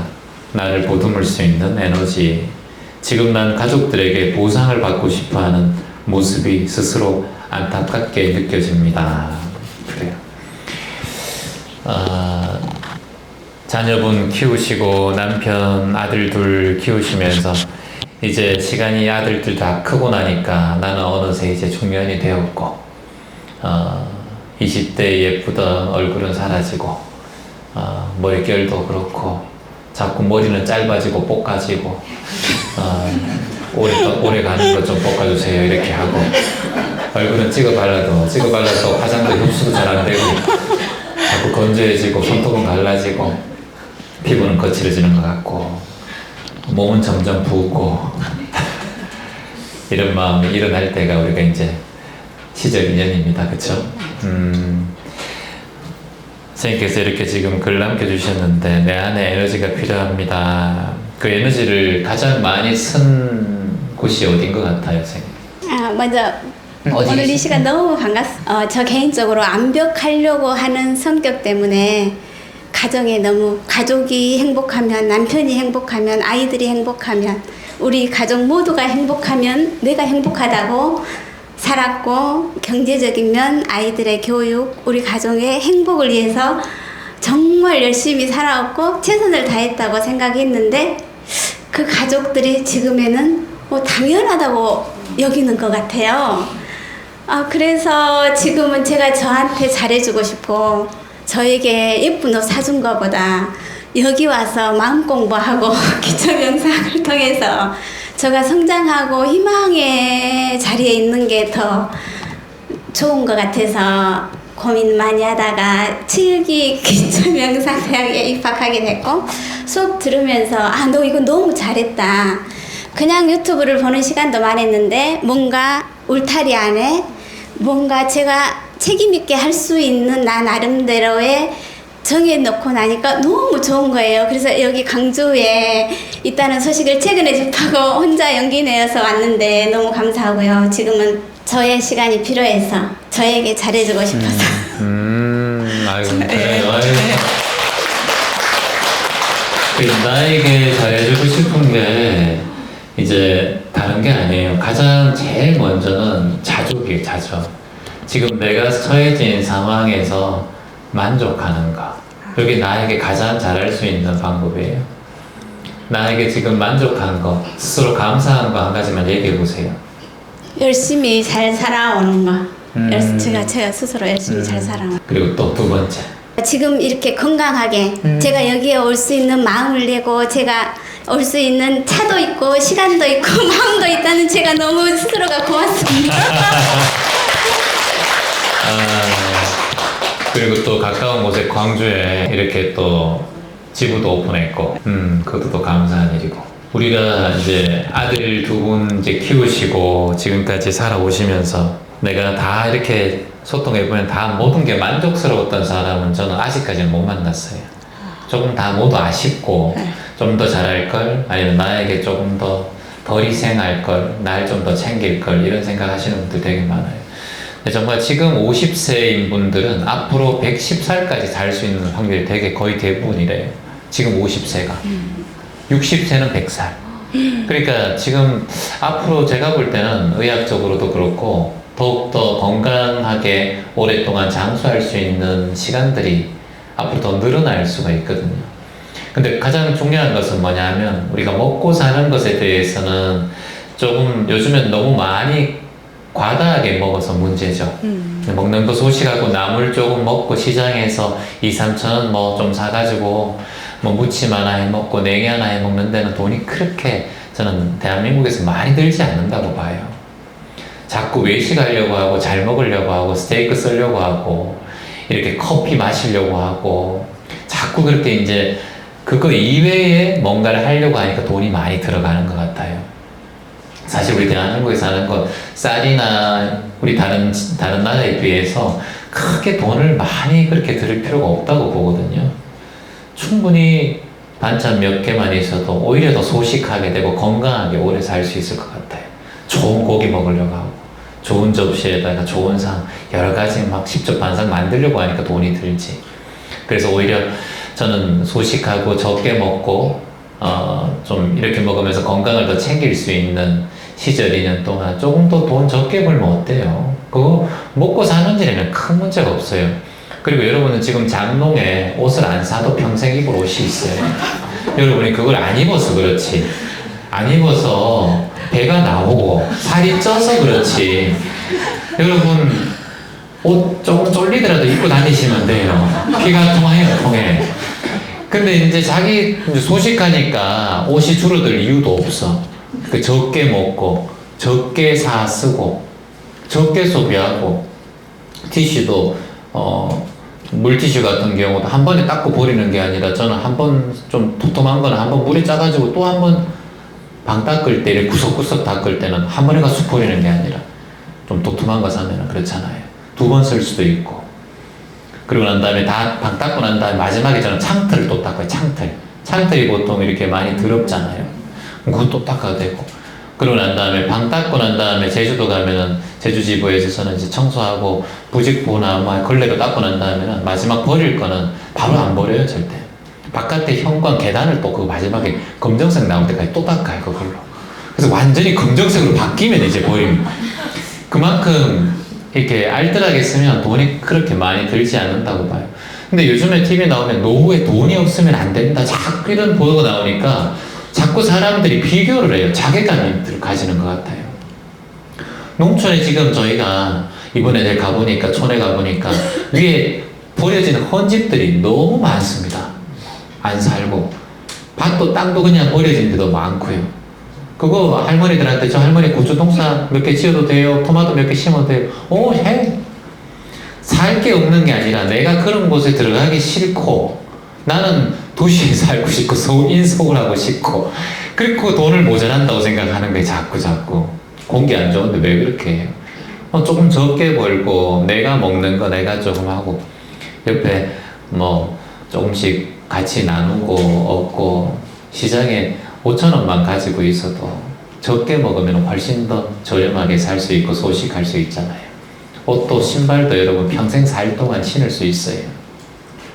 나를 보듬을 수 있는 에너지. 지금 난 가족들에게 보상을 받고 싶어하는 모습이 스스로 안타깝게 느껴집니다. 그래요. 자녀분 키우시고 남편 아들 둘 키우시면서 이제 시간이 아들들 다 크고 나니까 나는 어느새 이제 중년이 되었고 20대 예쁘던 얼굴은 사라지고 머릿결도 그렇고 자꾸 머리는 짧아지고 볶아지고 오래 가는 거 좀 볶아주세요 이렇게 하고 얼굴은 찍어 발라도 화장도 흡수도 잘 안 되고 자꾸 건조해지고 손톱은 갈라지고 피부는 거칠어지는 것 같고 몸은 점점 붓고 이런 마음이 일어날 때가 우리가 이제 시적 인연입니다. 그쵸? 선생님께서 이렇게 지금 글 남겨주셨는데 내 안에 에너지가 필요합니다. 그 에너지를 가장 많이 쓴 곳이 어딘 것 같아요, 선생님? 먼저 오늘 이 시간 너무 반갑습니다. 저 개인적으로 완벽하려고 하는 성격 때문에 가정에 너무 가족이 행복하면 남편이 행복하면 아이들이 행복하면 우리 가족 모두가 행복하면 내가 행복하다고 살았고 경제적인 면 아이들의 교육, 우리 가정의 행복을 위해서 정말 열심히 살아왔고 최선을 다했다고 생각했는데 그 가족들이 지금에는 뭐 당연하다고 여기는 것 같아요. 그래서 지금은 제가 저한테 잘해주고 싶고 저에게 예쁜 옷 사준 것보다 여기 와서 마음 공부하고 기초명상을 통해서 제가 성장하고 희망의 자리에 있는 게 더 좋은 것 같아서 고민 많이 하다가 7기 기초명상대학에 입학하게 됐고 수업 들으면서 너 이거 너무 잘했다. 그냥 유튜브를 보는 시간도 많았는데 뭔가 울타리 안에 뭔가 제가 책임있게 할 수 있는 나 나름대로의 정해놓고 나니까 너무 좋은 거예요. 그래서 여기 강주에 있다는 소식을 최근에 접하고 혼자 용기 내어서 왔는데 너무 감사하고요. 지금은 저의 시간이 필요해서 저에게 잘해주고 싶어서. 아이고, 나에게 잘해주고 싶은 게 이제 다른 게 아니에요. 가장 제일 먼저는 자족이에요, 자족. 지금 내가 처해진 상황에서 만족하는 거. 여기 나에게 가장 잘할 수 있는 방법이에요. 나에게 지금 만족한 거, 스스로 감사한 거 한 가지만 얘기해 보세요. 열심히 잘 살아오는 거. 제가 스스로 열심히 잘 살아오는 거. 그리고 또 두 번째. 지금 이렇게 건강하게 제가 여기에 올 수 있는 마음을 내고 제가 올 수 있는 차도 있고 시간도 있고 마음도 있다는 제가 너무 스스로가 고맙습니다. 그리고 또 가까운 곳에 광주에 이렇게 또 지부도 오픈했고, 그것도 또 감사한 일이고. 우리가 이제 아들 두 분 이제 키우시고 지금까지 살아오시면서 내가 다 이렇게 소통해보면 다 모든 게 만족스러웠던 사람은 저는 아직까지는 못 만났어요. 조금 다 모두 아쉽고 좀 더 잘할 걸, 아니면 나에게 조금 더 덜 희생할 걸, 날 좀 더 챙길 걸, 이런 생각 하시는 분들 되게 많아요. 정말 지금 50세인 분들은 앞으로 110살까지 살 수 있는 확률이 되게 거의 대부분이래요. 지금 50세가. 60세는 100살. 그러니까 지금 앞으로 제가 볼 때는 의학적으로도 그렇고 더욱더 건강하게 오랫동안 장수할 수 있는 시간들이 앞으로 더 늘어날 수가 있거든요. 근데 가장 중요한 것은 뭐냐면 우리가 먹고 사는 것에 대해서는 조금 요즘엔 너무 많이 과다하게 먹어서 문제죠. 먹는 거 소식하고 나물 조금 먹고 시장에서 2-3천 원 뭐 좀 사가지고 뭐 무침 하나 해 먹고 냉이 하나 해 먹는 데는 돈이 그렇게 저는 대한민국에서 많이 들지 않는다고 봐요. 자꾸 외식하려고 하고 잘 먹으려고 하고 스테이크 쓰려고 하고 이렇게 커피 마시려고 하고 자꾸 그렇게 이제 그거 이외에 뭔가를 하려고 하니까 돈이 많이 들어가는 것 같아요. 사실 우리 대한민국에 사는 건 쌀이나 우리 다른 나라에 비해서 크게 돈을 많이 그렇게 들을 필요가 없다고 보거든요. 충분히 반찬 몇 개만 있어도 오히려 더 소식하게 되고 건강하게 오래 살 수 있을 것 같아요. 좋은 고기 먹으려고 하고 좋은 접시에다가 좋은 상 여러 가지 막 십조반상 만들려고 하니까 돈이 들지. 그래서 오히려 저는 소식하고 적게 먹고 좀 이렇게 먹으면서 건강을 더 챙길 수 있는 시절 2년 동안 조금 더 돈 적게 벌면 어때요? 그거 먹고 사는 일에는 큰 문제가 없어요. 그리고 여러분은 지금 장롱에 옷을 안 사도 평생 입을 옷이 있어요. 여러분이 그걸 안 입어서 그렇지. 안 입어서 배가 나오고 살이 쪄서 그렇지. 여러분 옷 조금 쫄리더라도 입고 다니시면 돼요. 피가 통해요, 통해. 근데 이제 자기 소식하니까 옷이 줄어들 이유도 없어. 그 적게 먹고, 적게 사 쓰고, 적게 소비하고, 티슈도, 물티슈 같은 경우도 한 번에 닦고 버리는 게 아니라 저는 한 번 좀 도톰한 거는 한 번 물에 짜가지고 또 한 번 방 닦을 때, 구석구석 닦을 때는 한 번에 가서 버리는 게 아니라 좀 도톰한 거 사면은 그렇잖아요. 2번 쓸 수도 있고. 그리고 난 다음에 다 방 닦고 난 다음에 마지막에 저는 창틀을 또 닦아요. 창틀이 보통 이렇게 많이 더럽잖아요. 그것도 닦아도 되고. 그러고 난 다음에 방 닦고 난 다음에 제주도 가면은 제주지부에서는 이제 청소하고 부직포나 뭐 걸레로 닦고 난 다음에는 마지막 버릴 거는 바로 안 버려요, 절대. 바깥에 현관 계단을 또 그 마지막에 검정색 나올 때까지 또 닦아요, 그걸로. 그래서 완전히 검정색으로 바뀌면 이제 버립니다. 그만큼 이렇게 알뜰하게 쓰면 돈이 그렇게 많이 들지 않는다고 봐요. 근데 요즘에 TV 나오면 노후에 돈이 없으면 안 된다. 자꾸 이런 보도가 나오니까 자꾸 사람들이 비교를 해요. 자괴감을 가지는 것 같아요. 농촌에 지금 저희가 이번에 내가 가보니까, 촌에 가보니까 위에 버려진 헌집들이 너무 많습니다. 안 살고. 밭도 땅도 그냥 버려진 데도 많고요. 그거 할머니들한테 저 할머니 고추 동사 몇 개 지어도 돼요? 토마토 몇 개 심어도 돼요? 오, 해. 살 게 없는 게 아니라 내가 그런 곳에 들어가기 싫고 나는 도시에 살고 싶고 인속을 하고 싶고 그리고 돈을 모자란다고 생각하는 게 자꾸 공기 안 좋은데 왜 그렇게 해요? 조금 적게 벌고 내가 먹는 거 내가 조금 하고 옆에 뭐 조금씩 같이 나누고 얻고 시장에 5,000원만 가지고 있어도 적게 먹으면 훨씬 더 저렴하게 살 수 있고 소식할 수 있잖아요. 옷도 신발도 여러분 평생 살 동안 신을 수 있어요.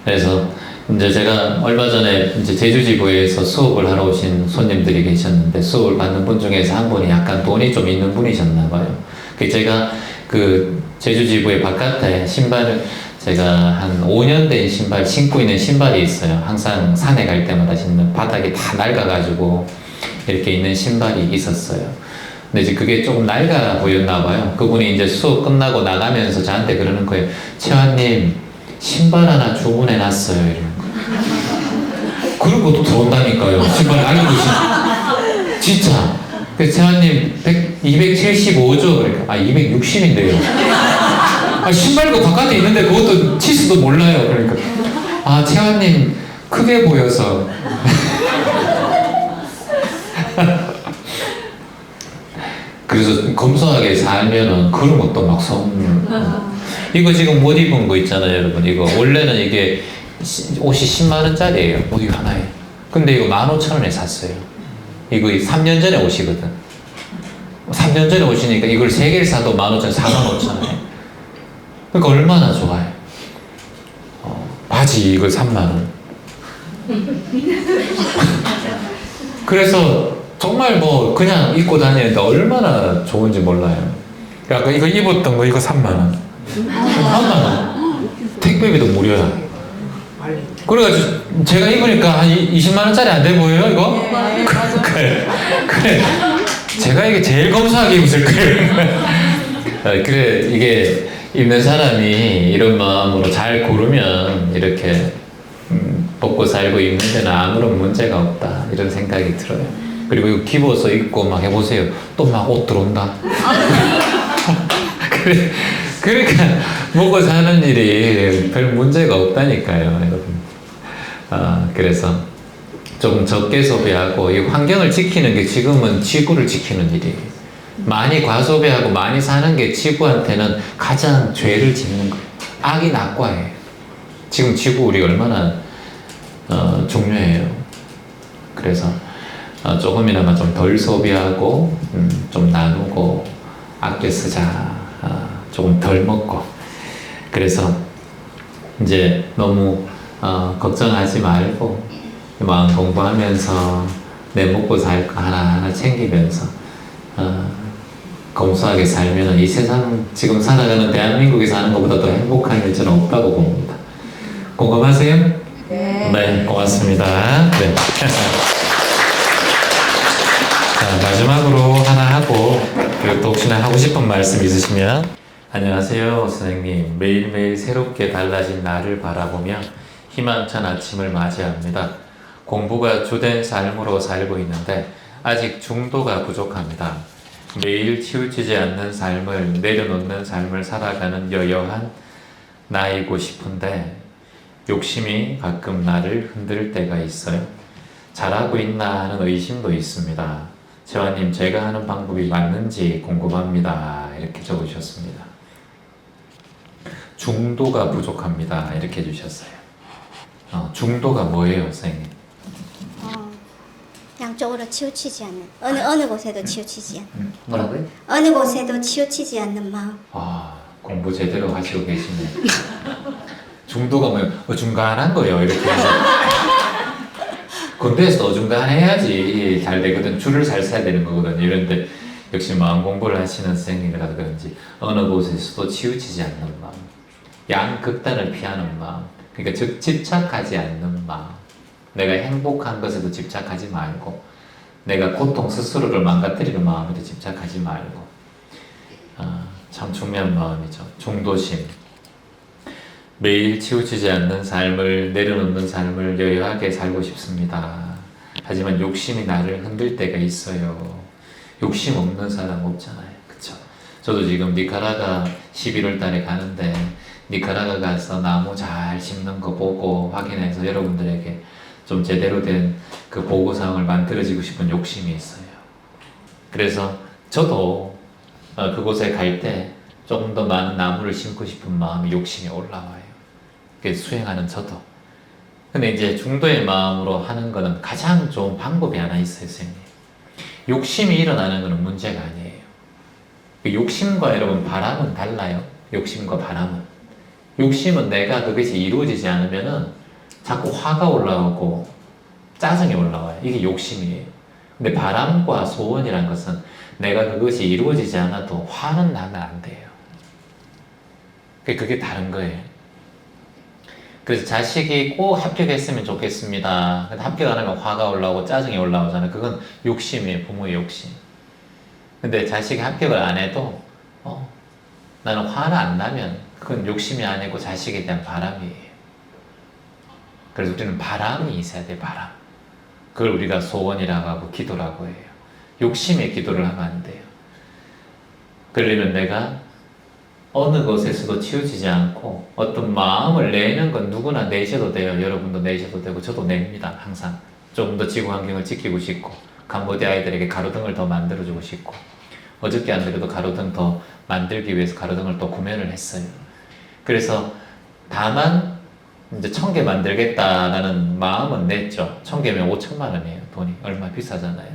그래서 이제 제가 얼마 전에 이제 제주지부에서 수업을 하러 오신 손님들이 계셨는데 수업을 받는 분 중에서 한 분이 약간 돈이 좀 있는 분이셨나 봐요. 제가 그 제주지부의 바깥에 신발을 제가 한 5년 된 신발 신고 있는 신발이 있어요. 항상 산에 갈 때마다 신는 바닥이 다 낡아가지고 이렇게 있는 신발이 있었어요. 근데 이제 그게 조금 낡아 보였나 봐요. 그분이 이제 수업 끝나고 나가면서 저한테 그러는 거예요. 채환님 신발 하나 주문해 놨어요. 이러는 거예요. 그러고 또 들어온다니까요. 신발 낡은 진짜. 그래서 채환님 275죠? 그러니까 260인데요. 신발도 바깥에 있는데 그것도 치수도 몰라요. 그러니까 채환님 크게 보여서 그래서 검소하게 살면은 그런 것도 막 이거 지금 못 입은 거 있잖아요, 여러분. 이거 원래는 이게 옷이 10만 원짜리예요. 옷이 하나에. 근데 이거 15,000원에 샀어요. 이거 3년 전에 옷이거든. 3년 전에 옷이니까 이걸 3개를 사도 15,000원, 45,000원에. 그러니까 얼마나 좋아요. 바지 이걸 3만원. 그래서 정말 뭐 그냥 입고 다니는데 얼마나 좋은지 몰라요. 그러니까 이거 입었던 거 이거 3만원. 3만원. 택배비도 무료야. 그래가지고 제가 입으니까 한 20만원짜리 안 돼 보여요 이거? 네, 그래. 제가 이게 제일 검소하게 입을 거예요. 그래 이게 입는 사람이 이런 마음으로 잘 고르면 이렇게 먹고 살고 입는 데는 아무런 문제가 없다 이런 생각이 들어요. 그리고 이거 기부어서 입고 막 해보세요. 또 막 옷 들어온다. 그러니까 먹고 사는 일이 별 문제가 없다니까요, 여러분. 그래서 조금 적게 소비하고 이 환경을 지키는 게 지금은 지구를 지키는 일이에요. 많이 과소비하고 많이 사는 게 지구한테는 가장 죄를 짓는 거예요. 악이 낙과예요. 지금 지구 우리 얼마나 중요해요. 그래서 조금이나마 좀 덜 소비하고 좀 나누고 아껴 쓰자. 조금 덜 먹고. 그래서 이제 너무 걱정하지 말고 마음 공부하면서 내 먹고 살 거 하나하나 챙기면서 검소하게 살면 이 세상 지금 살아가는 대한민국에서 사는 것보다 더 행복한 일 저는 없다고 봅니다. 공감하세요? 네, 고맙습니다. 네. 자, 마지막으로 하나 하고 그리고 또 혹시나 하고 싶은 말씀 있으시면 안녕하세요 선생님. 매일매일 새롭게 달라진 나를 바라보며 희망찬 아침을 맞이합니다. 공부가 주된 삶으로 살고 있는데 아직 중도가 부족합니다. 매일 치우치지 않는 삶을 내려놓는 삶을 살아가는 여여한 나이고 싶은데 욕심이 가끔 나를 흔들 때가 있어요. 잘하고 있나 하는 의심도 있습니다. 재환님 제가 하는 방법이 맞는지 궁금합니다. 이렇게 적으셨습니다. 중도가 부족합니다. 이렇게 해주셨어요. 중도가 뭐예요, 선생님? 양쪽으로 치우치지 않는 어느 곳에도 치우치지 않는 뭐라고요? 어느 곳에도 치우치지 않는 마음. 공부 제대로 하시고 계시네. 중도가 뭐예요? 어중간한 거예요. 이렇게. 군대에서 어중간해야지 잘 되거든. 줄을 잘 서야 되는 거거든. 이런데 역시 마음 공부를 하시는 선생님이라서 그런지 어느 곳에서도 치우치지 않는 마음, 양극단을 피하는 마음, 그러니까 즉 집착하지 않는 마음, 내가 행복한 것에도 집착하지 말고 내가 고통 스스로를 망가뜨리는 마음에도 집착하지 말고, 참 중요한 마음이죠. 중도심. 매일 치우치지 않는 삶을, 내려놓는 삶을 여유하게 살고 싶습니다. 하지만 욕심이 나를 흔들 때가 있어요. 욕심 없는 사람 없잖아요. 그쵸? 저도 지금 니카라가 11월 달에 가는데 니카라가 가서 나무 잘 심는 거 보고 확인해서 여러분들에게 좀 제대로 된 그 보고사항을 만들어지고 싶은 욕심이 있어요. 그래서 저도 그곳에 갈 때 조금 더 많은 나무를 심고 싶은 마음이, 욕심이 올라와요. 수행하는 저도. 근데 이제 중도의 마음으로 하는 거는 가장 좋은 방법이 하나 있어요, 선생님. 욕심이 일어나는 것은 문제가 아니에요. 욕심과 여러분 바람은 달라요. 욕심과 바람은. 욕심은 내가 그것이 이루어지지 않으면은 자꾸 화가 올라오고 짜증이 올라와요. 이게 욕심이에요. 근데 바람과 소원이란 것은 내가 그것이 이루어지지 않아도 화는 나면 안 돼요. 그게 다른 거예요. 그래서 자식이 꼭 합격했으면 좋겠습니다. 근데 합격 안 하면 화가 올라오고 짜증이 올라오잖아요. 그건 욕심이에요. 부모의 욕심. 근데 자식이 합격을 안 해도 나는 화는 안 나면 그건 욕심이 아니고 자식에 대한 바람이에요. 그래서 우리는 바람이 있어야 돼. 바람. 그걸 우리가 소원이라고 하고 기도라고 해요. 욕심의 기도를 하면 안 돼요. 그러려면 내가 어느 곳에서도 치우치지 않고 어떤 마음을 내는 건 누구나 내셔도 돼요. 여러분도 내셔도 되고 저도 냅니다. 항상 조금 더 지구 환경을 지키고 싶고, 캄보디아 아이들에게 가로등을 더 만들어주고 싶고, 어저께 안 그래도 가로등 더 만들기 위해서 가로등을 또 구매를 했어요. 그래서 다만 이제 1000개 만들겠다라는 마음은 냈죠. 1000개면 5천만 원이에요. 돈이 얼마 비싸잖아요.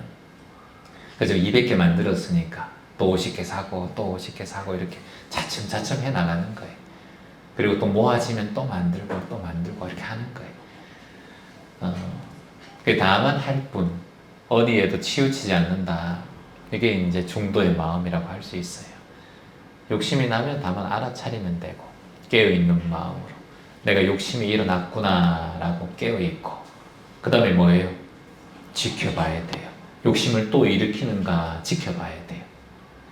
그래서 200개 만들었으니까 또 50개 사고 또 50개 사고 이렇게 차츰차츰 해 나가는 거예요. 그리고 또 모아지면 또 만들고 또 만들고 이렇게 하는 거예요. 그 다만 할 뿐, 어디에도 치우치지 않는다. 이게 이제 중도의 마음이라고 할 수 있어요. 욕심이 나면 다만 알아차리면 되고, 깨어있는 마음으로 내가 욕심이 일어났구나 라고 깨어있고, 그 다음에 뭐예요? 지켜봐야 돼요. 욕심을 또 일으키는가 지켜봐야 돼요.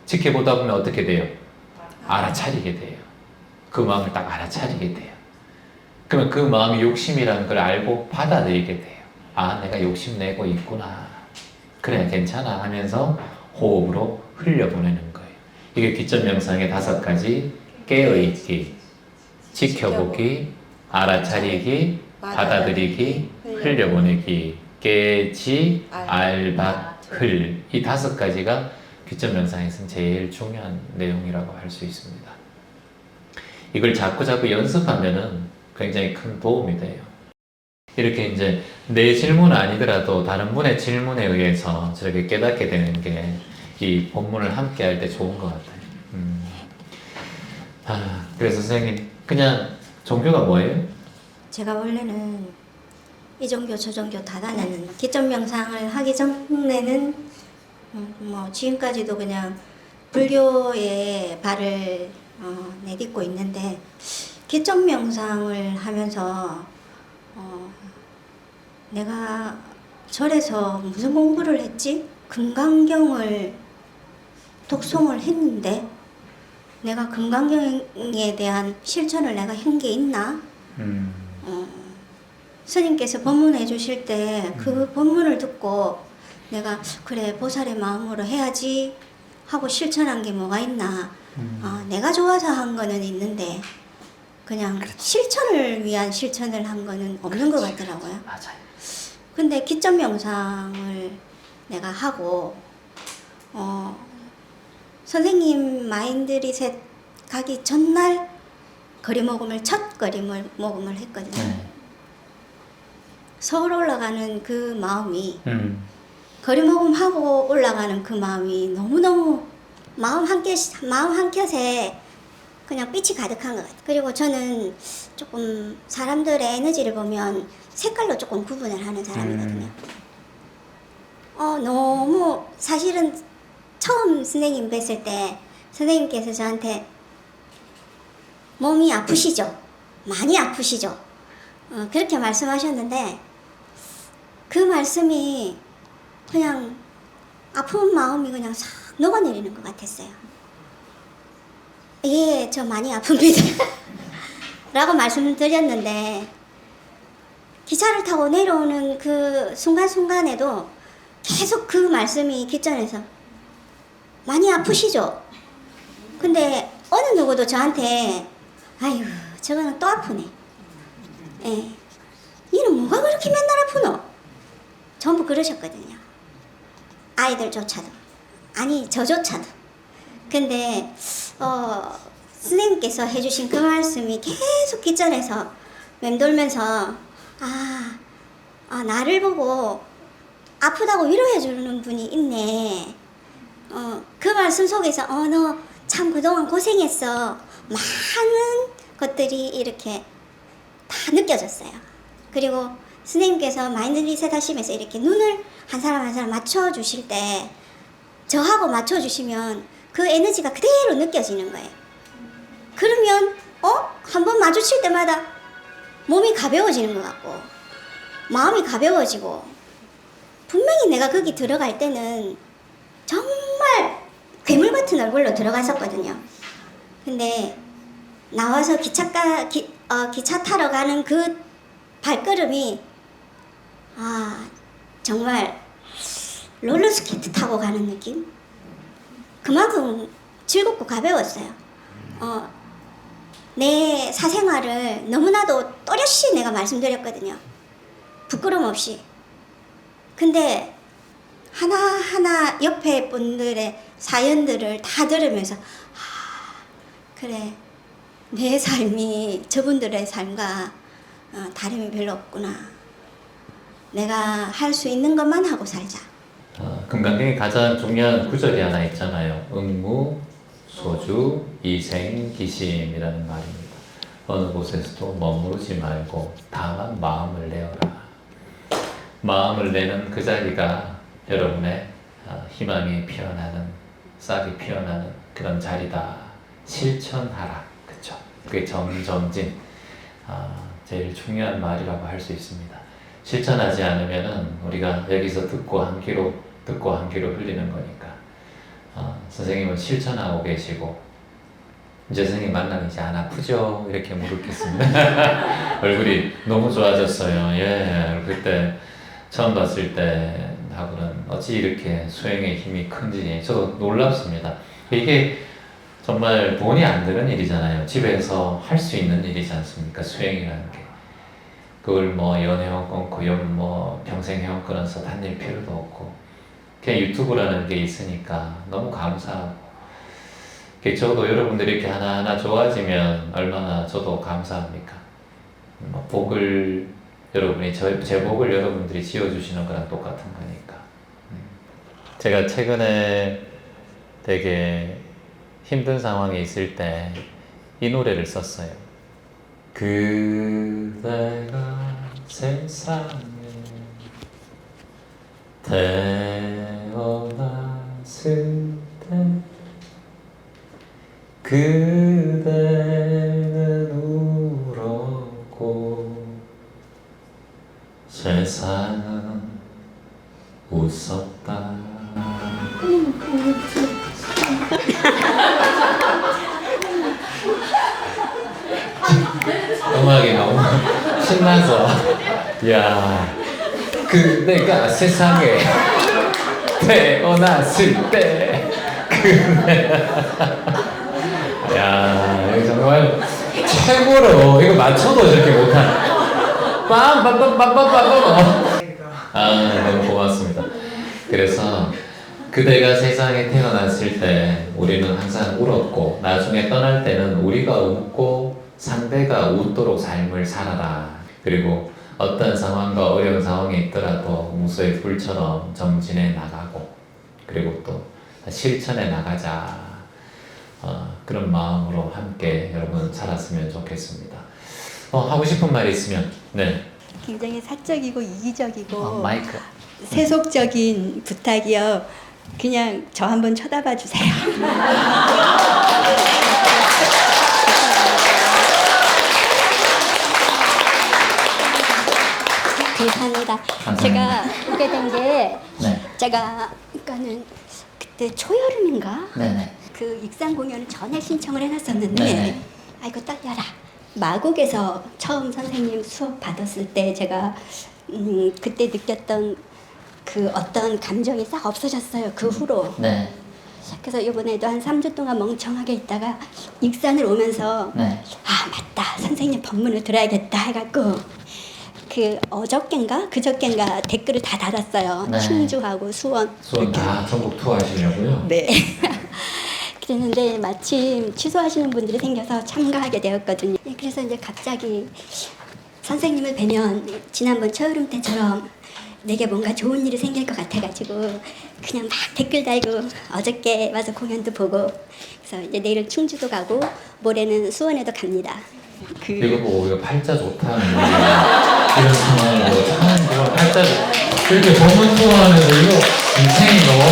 지켜보다 보면 어떻게 돼요? 알아차리게 돼요. 그 마음을 딱 알아차리게 돼요. 그러면 그 마음이 욕심이라는 걸 알고 받아들이게 돼요. 아, 내가 욕심내고 있구나. 그래, 괜찮아 하면서 호흡으로 흘려보내는 거예요. 이게 기점 명상의 5가지: 깨어있기, 지켜보기, 알아차리기, 받아들이기, 흘려보내기, 깨지, 알받, 흘. 이 5가지가 기점 명상에서는 제일 중요한 내용이라고 할 수 있습니다. 이걸 자꾸 연습하면은 굉장히 큰 도움이 돼요. 이렇게 이제 내 질문은 아니더라도 다른 분의 질문에 의해서 저렇게 깨닫게 되는 게 이 본문을 함께 할 때 좋은 것 같아요. 그래서 선생님, 그냥 종교가 뭐예요? 제가 원래는 이 종교 저 종교 다 다녔는데 기점 명상을 하기 전에는 지금까지도 그냥 불교의 발을 내딛고 있는데, 기점 명상을 하면서 내가 절에서 무슨 공부를 했지? 금강경을 독송을 했는데 내가 금강경에 대한 실천을 내가 한 게 있나? 스님께서 법문해 주실 때 그 법문을 듣고 내가 그래 보살의 마음으로 해야지 하고 실천한 게 뭐가 있나? 내가 좋아서 한 거는 있는데 그냥 실천을 위한 실천을 한 거는 없는 것 같더라고요. 맞아요. 근데 기점 명상을 내가 하고 선생님 마인드 리셋 가기 전날 첫 거리목음을 했거든요. 서울 올라가는 그 마음이 거리목음하고 올라가는 그 마음이 너무너무 마음 한 켠에 그냥 빛이 가득한 것 같아요. 그리고 저는 조금 사람들의 에너지를 보면 색깔로 조금 구분을 하는 사람이거든요. 너무 사실은 처음 처음 선생님 뵀을 때 선생님께서 저한테 몸이 아프시죠? 많이 아프시죠? 그렇게 말씀하셨는데 그 말씀이 그냥 아픈 마음이 그냥 싹 녹아내리는 것 같았어요. 예, 저 많이 아픕니다. 라고 말씀드렸는데 기차를 타고 내려오는 그 순간순간에도 계속 그 말씀이 귓전에서 많이 아프시죠? 근데 어느 누구도 저한테 아유 저거는 또 아프네. 예, 얘는 뭐가 그렇게 맨날 아프노? 전부 그러셨거든요. 아이들조차도 아니 저조차도. 근데 선생님께서 해주신 그 말씀이 계속 귓전에서 맴돌면서 나를 보고 아프다고 위로해 주는 분이 있네. 그 말씀 속에서 너 참 그동안 고생했어. 많은 것들이 이렇게 다 느껴졌어요. 그리고 선생님께서 마인드 리셋 하시면서 이렇게 눈을 한 사람 한 사람 맞춰주실 때 저하고 맞춰주시면 그 에너지가 그대로 느껴지는 거예요. 그러면 한 번 마주칠 때마다 몸이 가벼워지는 것 같고 마음이 가벼워지고 분명히 내가 거기 들어갈 때는 정말 괴물 같은 얼굴로 들어갔었거든요. 근데 나와서 기차 타러 가는 그 발걸음이 정말 롤러스케이트 타고 가는 느낌? 그만큼 즐겁고 가벼웠어요. 내 사생활을 너무나도 또렷이 내가 말씀드렸거든요. 부끄럼 없이. 근데 하나하나 옆에 분들의 사연들을 다 들으면서 그래 내 삶이 저분들의 삶과 다름이 별로 없구나. 내가 할 수 있는 것만 하고 살자. 금강경에 가장 중요한 구절이 하나 있잖아요. 응무, 소주, 이생, 기심이라는 말입니다. 어느 곳에서도 머무르지 말고 다만 마음을 내어라. 마음을 내는 그 자리가 여러분의 희망이 피어나는, 싹이 피어나는 그런 자리다. 실천하라. 그쵸? 그게 정진. 제일 중요한 말이라고 할 수 있습니다. 실천하지 않으면은 우리가 여기서 듣고 한 귀로 흘리는 거니까. 선생님은 실천하고 계시고, 이제 선생님 만나면 이제 안 아프죠? 이렇게 물었겠습니다. 얼굴이 너무 좋아졌어요. 예, 그때 처음 봤을 때 하고는 어찌 이렇게 수행의 힘이 큰지 저도 놀랍습니다. 이게 정말 돈이 안 드는 일이잖아요. 집에서 할 수 있는 일이지 않습니까? 수행이라는 게. 그걸 뭐 연회원 끊고 평생 회원 끊어서 다닐 필요도 없고 그냥 유튜브라는 게 있으니까 너무 감사하고 저도 여러분들이 이렇게 하나하나 좋아지면 얼마나 저도 감사합니까? 복을 여러분이 제 복을 여러분들이 지어주시는 거랑 똑같은 거니까. 제가 최근에 되게 힘든 상황에 있을 때 이 노래를 썼어요. 그대가 세상에 태어났을 때 그대는 울었고 세상은 웃었다. 음악이 너무 신나서 야 그대가 세상에 태어났을 때 야 여기 정말 최고로 이거 맞춰도 저렇게 못하네. 너무 고맙습니다. 그래서 그대가 세상에 태어났을 때 우리는 항상 울었고 나중에 떠날 때는 우리가 웃고 상대가 웃도록 삶을 살아라. 그리고 어떤 상황과 어려운 상황이 있더라도 무소의 불처럼 정진해 나가고 그리고 또 실천해 나가자. 그런 마음으로 함께 여러분 살았으면 좋겠습니다. 하고 싶은 말이 있으면 네. 굉장히 사적이고 이기적이고 마이크. 세속적인 부탁이요. 그냥 저 한번 쳐다봐 주세요. 감사합니다. 제가 오게 된 게 네. 제가 그러니까는 그때 초여름인가 네네. 그 익산 공연을 전에 신청을 해놨었는데 네네. 아이고 떨려라. 마곡에서 처음 선생님 수업 받았을 때 제가 그때 느꼈던 그 어떤 감정이 싹 없어졌어요. 그 후로. 네. 그래서 이번에도 한 3주 동안 멍청하게 있다가 익산을 오면서 네. 아 맞다 선생님 법문을 들어야겠다 해갖고 그 어저껜가 그저껜가 댓글을 다 달았어요. 네. 충주하고 수원. 수원 다 전국 투어 하시려고요? 네. 그랬는데 마침 취소하시는 분들이 생겨서 참가하게 되었거든요. 예, 그래서 이제 갑자기 선생님을 뵈면 지난번 초여름 때처럼 내게 뭔가 좋은 일이 생길 것 같아가지고 그냥 막 댓글 달고 어저께 와서 공연도 보고 그래서 이제 내일은 충주도 가고 모레는 수원에도 갑니다. 이거 보고 우리가 팔자 좋다는 이런 상황으로 참 이거 팔자 그렇게 법문 투어하면서 이거 인생이 너무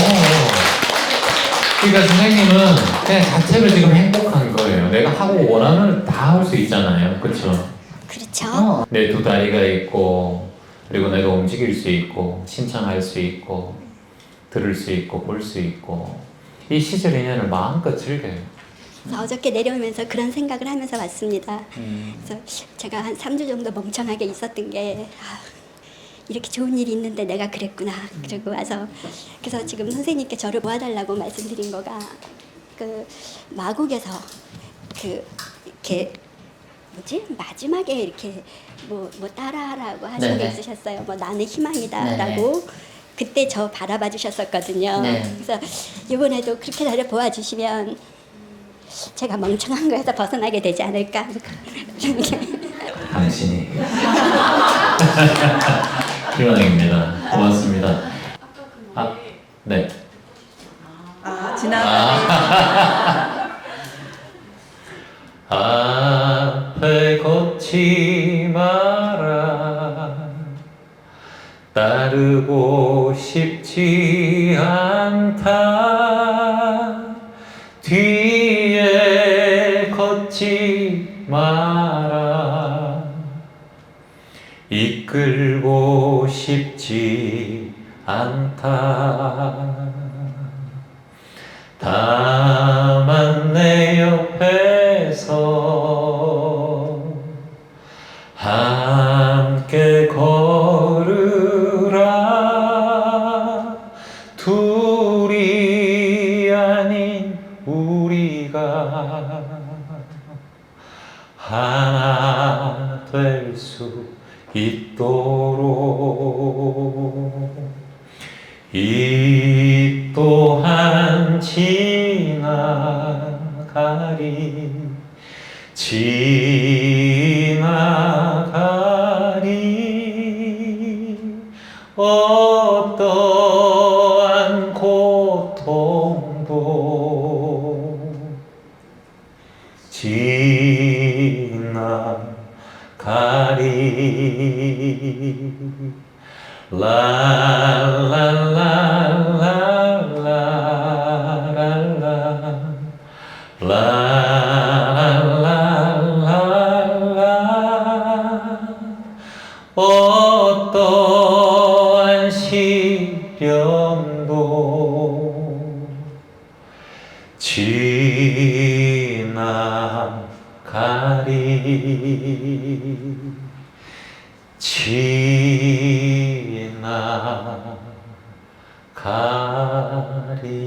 그러니까 선생님은 그냥 자체로 지금 행복한 거예요. 내가 하고 원하는 다 할 수 있잖아요. 그렇죠? 그렇죠. 내 두 다리가 있고 그리고 내가 움직일 수 있고 신청할 수 있고 들을 수 있고 볼 수 있고 이 시절 인연을 마음껏 즐겨요. 그래서 어저께 내려오면서 그런 생각을 하면서 왔습니다. 그래서 제가 한 3주 정도 멍청하게 있었던 게 이렇게 좋은 일이 있는데 내가 그랬구나. 그러고 와서 그래서 지금 선생님께 저를 도와달라고 말씀드린 거가 그 마곡에서 그 이렇게 뭐지 마지막에 이렇게 뭐 따라하라고 하신 게 네네. 있으셨어요. 뭐 나는 희망이다라고 그때 저 바라봐 주셨었거든요. 네. 그래서 이번에도 그렇게 나를 보아주시면 제가 멍청한 거에서 벗어나게 되지 않을까. 당신이 희망입니다. 고맙습니다. 아, 네. 앞에 걷지 마라 따르고 싶지 않다 뒤에 걷지 마라 이끌고 싶지 않다 다만 내 옆에서 함께 걸으라 둘이 아닌 우리가 하나 될 수 있도록 이 또한 지나가리 어떠한 고통도 지나가리 어떠한 시련도 지나가리 지나가리